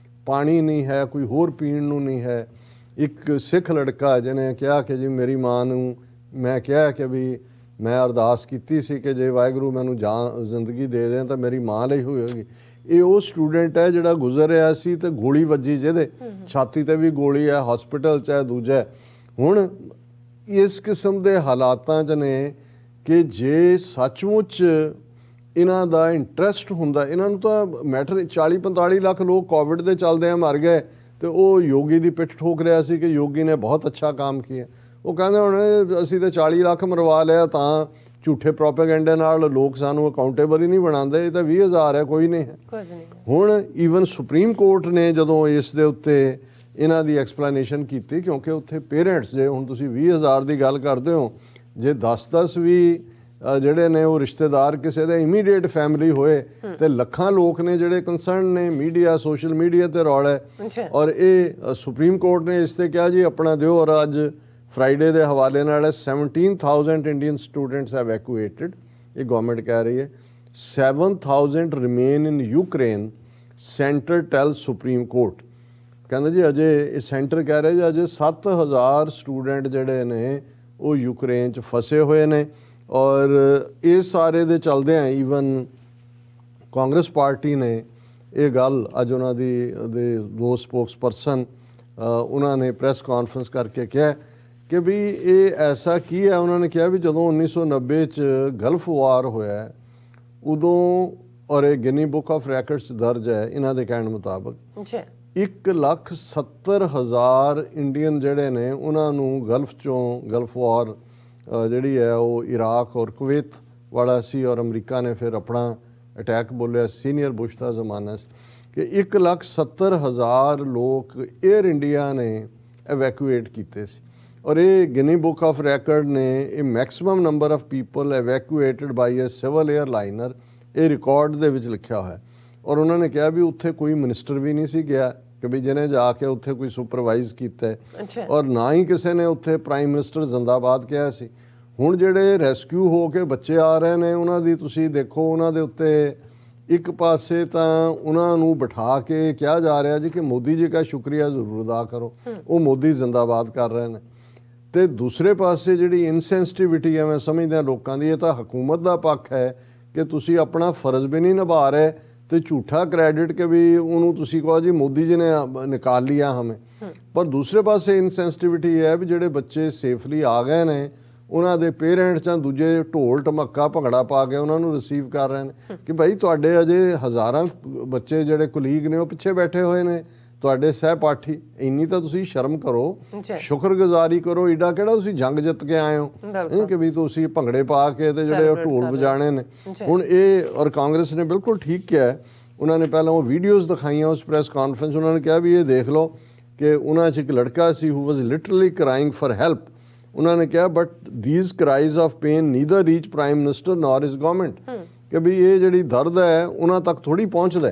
ਪਾਣੀ ਨਹੀਂ ਹੈ, ਕੋਈ ਹੋਰ ਪੀਣ ਨੂੰ ਨਹੀਂ ਹੈ। ਇੱਕ ਸਿੱਖ ਲੜਕਾ ਜਿਹਨੇ ਕਿਹਾ ਕਿ ਜੀ ਮੇਰੀ ਮਾਂ ਨੂੰ ਮੈਂ ਕਿਹਾ ਕਿ ਵੀ ਮੈਂ ਅਰਦਾਸ ਕੀਤੀ ਸੀ ਕਿ ਜੇ ਵਾਹਿਗੁਰੂ ਮੈਨੂੰ ਜ਼ਿੰਦਗੀ ਦੇ ਦੇ ਤਾਂ ਮੇਰੀ ਮਾਂ ਲਈ ਹੋਏਗੀ। ਇਹ ਉਹ ਸਟੂਡੈਂਟ ਹੈ ਜਿਹੜਾ ਗੁਜ਼ਰ ਰਿਹਾ ਸੀ ਤੇ ਗੋਲੀ ਵੱਜੀ, ਜਿਹਦੇ ਛਾਤੀ ਤੇ ਵੀ ਗੋਲੀ ਹੈ, ਹਸਪੀਟਲ 'ਚ ਹੈ, ਦੂਜਾ। ਹੁਣ ਇਸ ਕਿਸਮ ਦੇ ਹਾਲਾਤਾਂ 'ਚ ਨੇ ਕਿ ਜੇ ਸੱਚਮੁੱਚ ਇਹਨਾਂ ਦਾ ਇੰਟਰਸਟ ਹੁੰਦਾ, ਇਹਨਾਂ ਨੂੰ ਤਾਂ ਮੈਟਰ 40-45 ਲੱਖ ਲੋਕ ਕੋਵਿਡ ਦੇ ਚੱਲਦਿਆਂ ਮਰ ਗਏ ਤੇ ਉਹ ਯੋਗੀ ਦੀ ਪਿੱਠ ਠੋਕ ਰਿਹਾ ਸੀ ਕਿ ਯੋਗੀ ਨੇ ਬਹੁਤ ਅੱਛਾ ਕੰਮ ਕੀਤਾ। ਉਹ ਕਹਿੰਦੇ ਹੁਣ ਅਸੀਂ ਤਾਂ 40 ਲੱਖ ਮਰਵਾ ਲਿਆ, ਤਾਂ ਝੂਠੇ ਪ੍ਰੋਪੇਗੈਂਡੇ ਨਾਲ ਲੋਕ ਸਾਨੂੰ ਅਕਾਊਂਟੇਬਲ ਹੀ ਨਹੀਂ ਬਣਾਉਂਦੇ। ਇਹ ਤਾਂ 20,000 ਹੈ, ਕੋਈ ਨਹੀਂ ਹੈ। ਹੁਣ ਈਵਨ ਸੁਪਰੀਮ ਕੋਰਟ ਨੇ ਜਦੋਂ ਇਸ ਦੇ ਉੱਤੇ ਇਹਨਾਂ ਦੀ ਐਕਸਪਲੇਨੇਸ਼ਨ ਕੀਤੀ, ਕਿਉਂਕਿ ਉੱਥੇ ਪੇਰੈਂਟਸ, ਜੇ ਹੁਣ ਤੁਸੀਂ 20,000 ਦੀ ਗੱਲ ਕਰਦੇ ਹੋ, ਜੇ 10-10 ਵੀ ਜਿਹੜੇ ਨੇ ਉਹ ਰਿਸ਼ਤੇਦਾਰ ਕਿਸੇ ਦੇ ਇਮੀਡੀਏਟ ਫੈਮਿਲੀ ਹੋਏ ਤੇ ਲੱਖਾਂ ਲੋਕ ਨੇ ਜਿਹੜੇ ਕੰਸਰਨ ਨੇ। ਮੀਡੀਆ, ਸੋਸ਼ਲ ਮੀਡੀਆ ਤੇ ਰੌਲਾ ਹੈ। ਔਰ ਇਹ ਸੁਪਰੀਮ ਕੋਰਟ ਨੇ ਇਸ ਤੇ ਕਿਹਾ ਜੀ ਆਪਣਾ ਦਿਓ। ਔਰ ਅੱਜ ਫਰਾਈਡੇ ਦੇ ਹਵਾਲੇ ਨਾਲ 17,000 ਇੰਡੀਅਨ ਸਟੂਡੈਂਟਸ ਐਵੈਕੂਏਟਡ, ਇਹ ਗਵਰਨਮੈਂਟ ਕਹਿ ਰਹੀ ਹੈ। 7,000 remain in Ukraine, centre tell supreme court. ਕਹਿੰਦੇ ਜੀ ਅਜੇ ਇਹ ਸੈਂਟਰ ਕਹਿ ਰਹੇ ਜੀ ਅਜੇ 7,000 ਸਟੂਡੈਂਟ ਜਿਹੜੇ ਨੇ ਉਹ ਯੂਕਰੇਨ 'ਚ ਫਸੇ ਹੋਏ ਨੇ। ਔਰ ਇਸ ਸਾਰੇ ਦੇ ਚੱਲਦਿਆਂ ਈਵਨ ਕਾਂਗਰਸ ਪਾਰਟੀ ਨੇ ਇਹ ਗੱਲ ਅੱਜ ਉਹਨਾਂ ਦੀ ਦੋ ਸਪੋਕਸ ਪਰਸਨ ਉਹਨਾਂ ਨੇ ਪ੍ਰੈਸ ਕਾਨਫਰੰਸ ਕਰਕੇ ਕਿਹਾ ਕਿ ਵੀ ਇਹ ਐਸਾ ਕੀ ਹੈ। ਉਹਨਾਂ ਨੇ ਕਿਹਾ ਵੀ ਜਦੋਂ 1990 'ਚ ਗਲਫ ਵਾਰ ਹੋਇਆ ਉਦੋਂ, ਔਰ ਇਹ ਗਿਨੀ ਬੁੱਕ ਆਫ ਰੈਕਰਡਸ ਦਰਜ ਹੈ ਇਹਨਾਂ ਦੇ ਕਹਿਣ ਮੁਤਾਬਕ, 1,70,000 ਇੰਡੀਅਨ ਜਿਹੜੇ ਨੇ ਉਹਨਾਂ ਨੂੰ ਗਲਫ ਚੋਂ, ਗਲਫ ਵਾਰ ਜਿਹੜੀ ਹੈ ਉਹ ਇਰਾਕ ਔਰ ਕੁਵੈਤ ਵਾਲਾ ਸੀ, ਔਰ ਅਮਰੀਕਾ ਨੇ ਫਿਰ ਆਪਣਾ ਅਟੈਕ ਬੋਲਿਆ, ਸੀਨੀਅਰ ਬੁਸ਼ ਦਾ ਜ਼ਮਾਨਾ ਸੀ, ਕਿ 1,70,000 ਲੋਕ ਏਅਰ ਇੰਡੀਆ ਨੇ ਐਵੈਕੂਏਟ ਕੀਤੇ ਸੀ। ਔਰ ਇਹ ਗਿਨੀ ਬੁੱਕ ਆਫ ਰੈਕਰਡ ਨੇ ਇਹ maximum number of people evacuated by a civil airliner, ਇਹ ਰਿਕਾਰਡ ਦੇ ਵਿੱਚ ਲਿਖਿਆ ਹੋਇਆ। ਔਰ ਉਹਨਾਂ ਨੇ ਕਿਹਾ ਵੀ ਉੱਥੇ ਕੋਈ ਮਿਨਿਸਟਰ ਵੀ ਨਹੀਂ ਸੀ ਗਿਆ ਕਿ ਵੀ ਜਿਹਨੇ ਜਾ ਕੇ ਉੱਥੇ ਕੋਈ ਸੁਪਰਵਾਈਜ਼ ਕੀਤਾ ਹੈ, ਔਰ ਨਾ ਹੀ ਕਿਸੇ ਨੇ ਉੱਥੇ ਪ੍ਰਾਈਮ ਮਿਨਿਸਟਰ ਜ਼ਿੰਦਾਬਾਦ ਕਿਹਾ ਸੀ। ਹੁਣ ਜਿਹੜੇ ਰੈਸਕਿਊ ਹੋ ਕੇ ਬੱਚੇ ਆ ਰਹੇ ਨੇ ਉਹਨਾਂ ਦੀ ਤੁਸੀਂ ਦੇਖੋ, ਉਹਨਾਂ ਦੇ ਉੱਤੇ ਇੱਕ ਪਾਸੇ ਤਾਂ ਉਹਨਾਂ ਨੂੰ ਬਿਠਾ ਕੇ ਕਿਹਾ ਜਾ ਰਿਹਾ ਜੀ ਕਿ ਮੋਦੀ ਜੀ ਦਾ ਸ਼ੁਕਰੀਆ ਜ਼ਰੂਰ ਅਦਾ ਕਰੋ, ਉਹ ਮੋਦੀ ਜ਼ਿੰਦਾਬਾਦ ਕਰ ਰਹੇ ਨੇ। ਤੇ ਦੂਸਰੇ ਪਾਸੇ ਜਿਹੜੀ ਇਨਸੈਂਸਿਟਿਵਿਟੀ ਹੈ ਮੈਂ ਸਮਝਦਾ ਲੋਕਾਂ ਦੀ, ਇਹ ਤਾਂ ਹਕੂਮਤ ਦਾ ਪੱਖ ਹੈ ਕਿ ਤੁਸੀਂ ਆਪਣਾ ਫਰਜ਼ ਵੀ ਨਹੀਂ ਨਿਭਾ ਰਹੇ ਤੇ ਝੂਠਾ ਕ੍ਰੈਡਿਟ ਕਿ ਵੀ ਉਹਨੂੰ ਤੁਸੀਂ ਕਹੋ ਜੀ ਮੋਦੀ ਜੀ ਨੇ ਨਿਕਾਲ ਲਿਆ ਹਮੇ। ਪਰ ਦੂਸਰੇ ਪਾਸੇ ਇਨਸੈਂਸਿਟਿਵਿਟੀ ਹੈ ਵੀ ਜਿਹੜੇ ਬੱਚੇ ਸੇਫਲੀ ਆ ਗਏ ਨੇ ਉਹਨਾਂ ਦੇ ਪੇਰੈਂਟਸ ਜਾਂ ਦੂਜੇ ਢੋਲ ਢਮੱਕਾ ਭੰਗੜਾ ਪਾ ਕੇ ਉਹਨਾਂ ਨੂੰ ਰਿਸੀਵ ਕਰ ਰਹੇ ਨੇ ਕਿ ਭਾਈ ਤੁਹਾਡੇ ਅਜੇ ਹਜ਼ਾਰਾਂ ਬੱਚੇ ਜਿਹੜੇ ਕੁਲੀਗ ਨੇ ਉਹ ਪਿੱਛੇ ਬੈਠੇ ਹੋਏ ਨੇ, ਤੁਹਾਡੇ ਸਹਿਪਾਠੀ। ਇੰਨੀ ਤਾਂ ਤੁਸੀਂ ਸ਼ਰਮ ਕਰੋ, ਸ਼ੁਕਰਗੁਜ਼ਾਰੀ ਕਰੋ। ਏਡਾ ਕਿਹੜਾ ਤੁਸੀਂ ਜੰਗ ਜਿੱਤ ਕੇ ਆਏ ਹੋ ਕਿ ਵੀ ਤੁਸੀਂ ਭੰਗੜੇ ਪਾ ਕੇ ਤੇ ਜਿਹੜੇ ਢੋਲ ਵਜਾਣੇ ਨੇ। ਹੁਣ ਇਹ ਔਰ ਕਾਂਗਰਸ ਨੇ ਬਿਲਕੁਲ ਠੀਕ ਕਿਹਾ। ਉਹਨਾਂ ਨੇ ਪਹਿਲਾਂ ਉਹ ਵੀਡੀਓਜ਼ ਦਿਖਾਈਆਂ ਉਸ ਪ੍ਰੈਸ ਕਾਨਫਰੰਸ, ਉਹਨਾਂ ਨੇ ਕਿਹਾ ਵੀ ਇਹ ਦੇਖ ਲਓ ਕਿ ਉਹਨਾਂ 'ਚ ਇੱਕ ਲੜਕਾ ਸੀ who was literally crying for help. ਉਹਨਾਂ ਨੇ ਕਿਹਾ but these cries of pain neither reach prime minister nor his government, ਕਿ ਵੀ ਇਹ ਜਿਹੜੀ ਦਰਦ ਹੈ ਉਹਨਾਂ ਤੱਕ ਥੋੜ੍ਹੀ ਪਹੁੰਚਦਾ।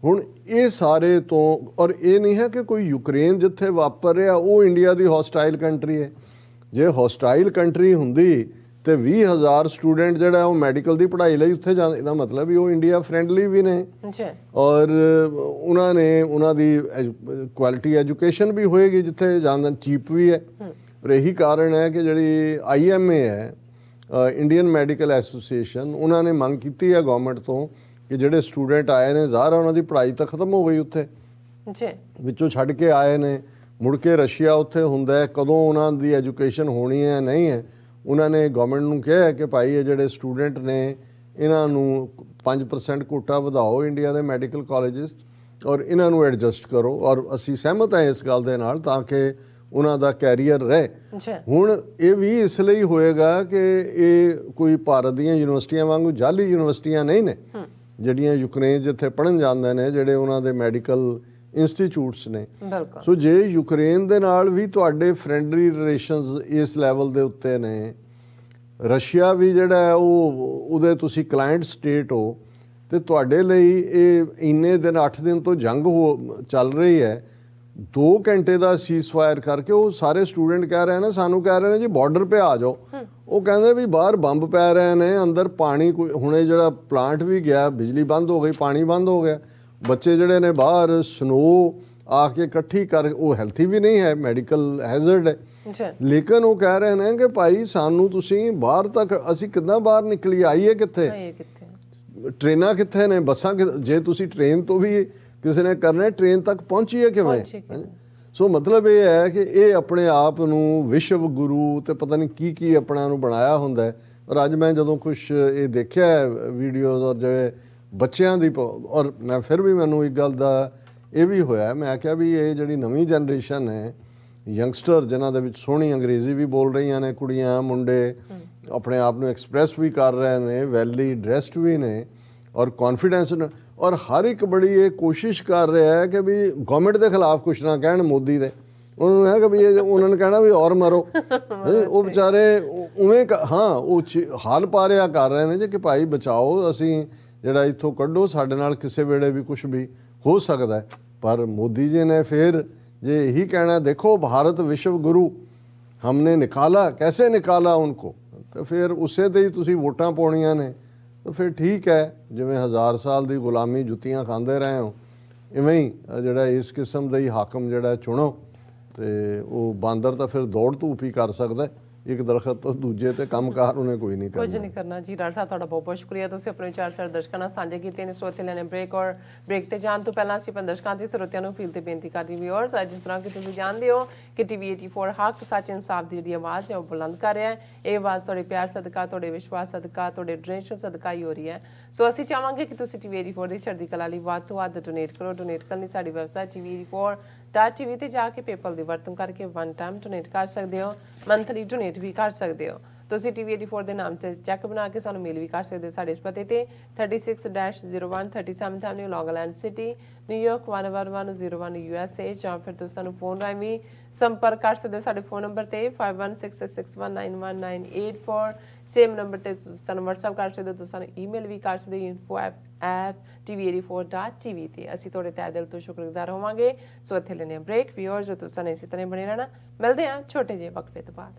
ਹੁਣ ਇਹ ਸਾਰੇ ਤੋਂ, ਔਰ ਇਹ ਨਹੀਂ ਹੈ ਕਿ ਕੋਈ ਯੂਕਰੇਨ ਜਿੱਥੇ ਵਾਪਰ ਰਿਹਾ ਉਹ ਇੰਡੀਆ ਦੀ ਹੌਸਟਾਈਲ ਕੰਟਰੀ ਹੈ। ਜੇ ਹੌਸਟਾਈਲ ਕੰਟਰੀ ਹੁੰਦੀ ਤੇ 20,000 ਸਟੂਡੈਂਟ ਜਿਹੜਾ ਉਹ ਮੈਡੀਕਲ ਦੀ ਪੜ੍ਹਾਈ ਲਈ ਉੱਥੇ ਜਾਂਦੇ, ਇਹਦਾ ਮਤਲਬ ਵੀ ਉਹ ਇੰਡੀਆ ਫਰੈਂਡਲੀ ਵੀ ਨੇ ਔਰ ਉਹਨਾਂ ਨੇ ਉਹਨਾਂ ਦੀ ਕੁਆਲਿਟੀ ਐਜੂਕੇਸ਼ਨ ਵੀ ਹੋਏਗੀ ਜਿੱਥੇ ਜਾਂਦੇ, ਚੀਪ ਵੀ ਹੈ। ਔਰ ਇਹੀ ਕਾਰਨ ਹੈ ਕਿ ਜਿਹੜੀ IMA ਹੈ, ਇੰਡੀਅਨ ਮੈਡੀਕਲ ਐਸੋਸੀਏਸ਼ਨ, ਉਹਨਾਂ ਨੇ ਮੰਗ ਕੀਤੀ ਹੈ ਗਵਰਨਮੈਂਟ ਤੋਂ ਕਿ ਜਿਹੜੇ ਸਟੂਡੈਂਟ ਆਏ ਨੇ ਜ਼ਾਹਰ ਉਹਨਾਂ ਦੀ ਪੜ੍ਹਾਈ ਤਾਂ ਖਤਮ ਹੋ ਗਈ ਉੱਥੇ, ਵਿੱਚੋਂ ਛੱਡ ਕੇ ਆਏ ਨੇ, ਮੁੜ ਕੇ ਰਸ਼ੀਆ ਉੱਥੇ ਹੁੰਦਾ, ਕਦੋਂ ਉਹਨਾਂ ਦੀ ਐਜੂਕੇਸ਼ਨ ਹੋਣੀ ਹੈ ਨਹੀਂ ਹੈ। ਉਹਨਾਂ ਨੇ ਗਵਰਨਮੈਂਟ ਨੂੰ ਕਿਹਾ ਕਿ ਭਾਈ ਇਹ ਜਿਹੜੇ ਸਟੂਡੈਂਟ ਨੇ ਇਹਨਾਂ ਨੂੰ 5% ਕੋਟਾ ਵਧਾਓ ਇੰਡੀਆ ਦੇ ਮੈਡੀਕਲ ਕਾਲਜਿਸ ਔਰ ਇਹਨਾਂ ਨੂੰ ਐਡਜਸਟ ਕਰੋ। ਔਰ ਅਸੀਂ ਸਹਿਮਤ ਹਾਂ ਇਸ ਗੱਲ ਦੇ ਨਾਲ ਤਾਂ ਕਿ ਉਹਨਾਂ ਦਾ ਕੈਰੀਅਰ ਰਹੇ। ਅੱਛਾ ਹੁਣ ਇਹ ਵੀ ਇਸ ਲਈ ਹੋਏਗਾ ਕਿ ਇਹ ਕੋਈ ਭਾਰਤ ਦੀਆਂ ਯੂਨੀਵਰਸਿਟੀਆਂ ਵਾਂਗੂ ਜਾਲੀ ਯੂਨੀਵਰਸਿਟੀਆਂ ਨਹੀਂ ਨੇ ਜਿਹੜੀਆਂ ਯੂਕਰੇਨ ਜਿੱਥੇ ਪੜ੍ਹਨ ਜਾਂਦੇ ਨੇ, ਜਿਹੜੇ ਉਹਨਾਂ ਦੇ ਮੈਡੀਕਲ ਇੰਸਟੀਚਿਊਟਸ ਨੇ। ਬਿਲਕੁਲ। ਸੋ ਜੇ ਯੂਕਰੇਨ ਦੇ ਨਾਲ ਵੀ ਤੁਹਾਡੇ ਫਰੈਂਡਲੀ ਰਿਲੇਸ਼ਨਸ ਇਸ ਲੈਵਲ ਦੇ ਉੱਤੇ ਨੇ, ਰਸ਼ੀਆ ਵੀ ਜਿਹੜਾ ਹੈ ਉਹਦੇ ਤੁਸੀਂ ਕਲਾਇੰਟ ਸਟੇਟ ਹੋ, ਤੇ ਤੁਹਾਡੇ ਲਈ ਇਹ ਇੰਨੇ ਦਿਨ 8 ਦਿਨ ਤੋਂ ਜੰਗ ਚੱਲ ਰਹੀ ਹੈ, 2 ਘੰਟੇ ਦਾ ਸੀਜ਼ਫਾਇਰ ਕਰਕੇ ਉਹ ਸਾਰੇ ਸਟੂਡੈਂਟ ਕਹਿ ਰਹੇ ਨੇ, ਸਾਨੂੰ ਕਹਿ ਰਹੇ ਨੇ ਜੀ ਬਾਰਡਰ पे ਆ ਜਾਓ। ਉਹ ਕਹਿੰਦੇ ਵੀ ਬਾਹਰ ਬੰਬ ਪੈ ਰਹੇ ਨੇ, ਅੰਦਰ ਪਾਣੀ ਕੋਈ, ਹੁਣੇ ਜਿਹੜਾ ਪਲਾਂਟ ਵੀ ਗਿਆ, ਬਿਜਲੀ ਬੰਦ ਹੋ ਗਈ, ਪਾਣੀ ਬੰਦ ਹੋ ਗਿਆ, ਬੱਚੇ ਜਿਹੜੇ ਨੇ ਬਾਹਰ ਸਨੋ ਆ ਕੇ ਇਕੱਠੀ ਕਰ, ਉਹ ਹੈਲਥੀ ਵੀ ਨਹੀਂ ਹੈ, ਮੈਡੀਕਲ ਹੈਜ਼ਰਡ ਹੈ। ਲੇਕਿਨ ਉਹ ਕਹਿ ਰਹੇ ਨੇ ਕਿ ਭਾਈ ਸਾਨੂੰ ਤੁਸੀਂ ਬਾਹਰ ਤੱਕ, ਅਸੀਂ ਕਿੱਦਾਂ ਬਾਹਰ ਨਿਕਲੀ, ਆਈਏ ਕਿੱਥੇ, ਟ੍ਰੇਨਾਂ ਕਿੱਥੇ ਨੇ, ਬੱਸਾਂ ਜੇ ਤੁਸੀਂ ਟ੍ਰੇਨ ਤੋਂ ਵੀ ਕਿਸੇ ਨੇ ਕਰਨਾ, ਟ੍ਰੇਨ ਤੱਕ ਪਹੁੰਚੀਏ ਕਿਵੇਂ। ਸੋ ਮਤਲਬ ਇਹ ਹੈ ਕਿ ਇਹ ਆਪਣੇ ਆਪ ਨੂੰ ਵਿਸ਼ਵ ਗੁਰੂ ਤੇ ਪਤਾ ਨਹੀਂ ਕੀ ਕੀ ਆਪਣਾ ਨੂੰ ਬਣਾਇਆ ਹੁੰਦਾ ਹੈ। ਔਰ ਅੱਜ ਮੈਂ ਜਦੋਂ ਕੁਛ ਇਹ ਦੇਖਿਆ ਵੀਡੀਓਜ਼ ਔਰ ਜਿਵੇਂ ਬੱਚਿਆਂ ਦੀ, ਔਰ ਮੈਂ ਫਿਰ ਵੀ ਮੈਨੂੰ ਇੱਕ ਗੱਲ ਦਾ ਇਹ ਵੀ ਹੋਇਆ, ਮੈਂ ਕਿਹਾ ਵੀ ਇਹ ਜਿਹੜੀ ਨਵੀਂ ਜਨਰੇਸ਼ਨ ਹੈ, ਯੰਗਸਟਰ ਜਿਨ੍ਹਾਂ ਦੇ ਵਿੱਚ ਸੋਹਣੀ ਅੰਗਰੇਜ਼ੀ ਵੀ ਬੋਲ ਰਹੀਆਂ ਨੇ, ਕੁੜੀਆਂ ਮੁੰਡੇ ਆਪਣੇ ਆਪ ਨੂੰ ਐਕਸਪ੍ਰੈਸ ਵੀ ਕਰ ਰਹੇ ਨੇ, ਵੈਲੀ ਡਰੈਸਡ ਵੀ ਨੇ ਔਰ ਕੌਨਫੀਡੈਂਸ, ਔਰ ਹਰ ਇੱਕ ਬੜੀ ਇਹ ਕੋਸ਼ਿਸ਼ ਕਰ ਰਿਹਾ ਹੈ ਕਿ ਵੀ ਗਵਰਨਮੈਂਟ ਦੇ ਖਿਲਾਫ ਕੁਛ ਨਾ ਕਹਿਣ ਮੋਦੀ ਦੇ। ਉਹਨਾਂ ਨੂੰ ਹੈ ਕਿ ਵੀ ਉਹਨਾਂ ਨੇ ਕਹਿਣਾ ਵੀ ਔਰ ਮਰੋ। ਉਹ ਵਿਚਾਰੇ ਉਵੇਂ ਹਾਂ ਉਹ ਹਾਲ ਪਾ ਰਿਹਾ ਕਰ ਰਹੇ ਨੇ ਜੇ ਕਿ ਭਾਈ ਬਚਾਓ, ਅਸੀਂ ਜਿਹੜਾ ਇੱਥੋਂ ਕੱਢੋ, ਸਾਡੇ ਨਾਲ ਕਿਸੇ ਵੇਲੇ ਵੀ ਕੁਛ ਵੀ ਹੋ ਸਕਦਾ। ਪਰ ਮੋਦੀ ਜੀ ਨੇ ਫਿਰ ਜੇ यही कहना, देखो भारत विश्व गुरु हमने निकाला, कैसे निकाला उनको, तो फिर उसे ਤੇ ਹੀ ਤੁਸੀਂ ਵੋਟਾਂ ਪਾਉਣੀਆਂ ਨੇ। ਤਾਂ ਫਿਰ ਠੀਕ ਹੈ, ਜਿਵੇਂ 1000 ਸਾਲ ਦੀ ਗੁਲਾਮੀ ਜੁੱਤੀਆਂ ਖਾਂਦੇ ਰਹੇ ਹੋ, ਇਵੇਂ ਹੀ ਜਿਹੜਾ ਇਸ ਕਿਸਮ ਦਾ ਹੀ ਹਾਕਮ ਜਿਹੜਾ ਚੁਣੋ। ਤੇ ਉਹ ਬਾਂਦਰ ਤਾਂ ਫਿਰ ਦੌੜ ਧੂਪ ਹੀ ਕਰ ਸਕਦਾ, ਇੱਕ ਦਰਖਤ ਤੋਂ ਦੂਜੇ ਤੇ ਕੰਮਕਾਰ ਉਹਨੇ ਕੋਈ ਨਹੀਂ ਕਰਨਾ। ਕੁਝ ਨਹੀਂ ਕਰਨਾ ਜੀ। ਡਾਕਟਰ ਸਾਹਿਬ ਤੁਹਾਡਾ ਬਹੁਤ ਬਹੁਤ ਸ਼ੁਕਰੀਆ, ਤੁਸੀਂ ਆਪਣੇ ਵਿਚਾਰ ਸਾਡੇ ਦਰਸ਼ਕਾਂ ਨਾਲ ਸਾਂਝੇ ਕੀਤੇ ਨੇ। ਸੋ ਇੱਥੇ ਲੈਣੇ ਬ੍ਰੇਕ, ਔਰ ਬ੍ਰੇਕ ਤੇ ਜਾਣ ਤੋਂ ਪਹਿਲਾਂ ਅਸੀਂ ਆਪਣੇ ਦਰਸ਼ਕਾਂ ਤੇ ਸਰੋਤਿਆਂ ਨੂੰ ਅਪੀਲ ਤੇ ਬੇਨਤੀ ਕਰਦੀ ਵਿਊਅਰਸ, ਜਿਸ ਤਰ੍ਹਾਂ ਕਿ ਤੁਸੀਂ ਜਾਣਦੇ ਹੋ ਕਿ TV 84 ਹੱਕ ਸੱਚ ਇਨਸਾਫ ਦੀ ਜਿਹੜੀ ਆਵਾਜ਼ ਹੈ ਉਹ ਬੁਲੰਦ ਕਰ ਰਿਹਾ ਹੈ। ਇਹ ਆਵਾਜ਼ ਤੁਹਾਡੇ ਪਿਆਰ ਸਦਕਾ, ਤੁਹਾਡੇ ਵਿਸ਼ਵਾਸ ਸਦਕਾ, ਤੁਹਾਡੇ ਡੋਨੇਸ਼ਨ ਸਦਕਾ ਹੀ ਹੋ ਰਹੀ ਹੈ। ਸੋ ਅਸੀਂ ਚਾਹਾਂਗੇ ਕਿ ਤੁਸੀਂ TV 84 ਦੀ ਚੜ੍ਹਦੀ ਕਲਾ ਲਈ ਵੱਧ ਤੋਂ ਵੱਧ ਡੋਨੇਟ ਕਰੋ। ਡੋਨੇਟ ਕਰਨ ਲਈ ਸਾਡੀ ਵੈਬਸਾਈਟ TV84.tv ਤੇ ਜਾ ਕੇ ਪੇਪਲ ਦੀ ਵਰਤੋਂ ਕਰਕੇ 1 ਟਾਈਮ ਡੋਨੇਟ ਕਰ ਸਕਦੇ ਹੋ, ਮੰਥਲੀ ਡੋਨੇਟ ਵੀ ਕਰ ਸਕਦੇ ਹੋ। ਤੁਸੀਂ TV 84 ਦੇ ਨਾਮ ਤੇ ਚੈੱਕ ਬਣਾ ਕੇ ਸਾਨੂੰ ਮੇਲ ਵੀ ਕਰ ਸਕਦੇ ਹੋ ਸਾਡੇ ਇਸ ਪਤੇ ਤੇ 36-01 37th Avenue, Long Island City, New York 11101 USA, ਜਾਂ ਫਿਰ ਤੁਸੀਂ ਸਾਨੂੰ ਫੋਨ ਰਾਹੀਂ ਵੀ ਸੰਪਰਕ ਕਰ ਸਕਦੇ ਹੋ ਸਾਡੇ ਫੋਨ ਨੰਬਰ ਤੇ 516661919884। ਸੇਮ ਨੰਬਰ ਤੇ ਸਾਨੂੰ WhatsApp ਕਰ ਸਕਦੇ ਹੋ, ਤੁਸੀਂ ਸਾਨੂੰ ਈਮੇਲ ਵੀ ਕਰ ਸਕਦੇ ਹੋ info@tv84.tv ਤੇ। ਅਸੀਂ ਤੁਹਾਡੇ ਤਹਿ ਦਿਲ ਤੋਂ ਸ਼ੁਕਰਗੁਜ਼ਾਰ ਹੋਵਾਂਗੇ। ਸੋ ਇੱਥੇ ਲੈਣੇ ਬ੍ਰੇਕ। ਵਿਊਅਰਸ, ਤੁਸੀਂ ਸਾਨੂੰ ਇਸੇ ਤਰ੍ਹਾਂ ਬਣੇ ਰਹਿਣਾ। ਮਿਲਦੇ ਹਾਂ ਛੋਟੇ ਜਿਹੇ ਵਕਫੇ ਤੋਂ ਬਾਅਦ।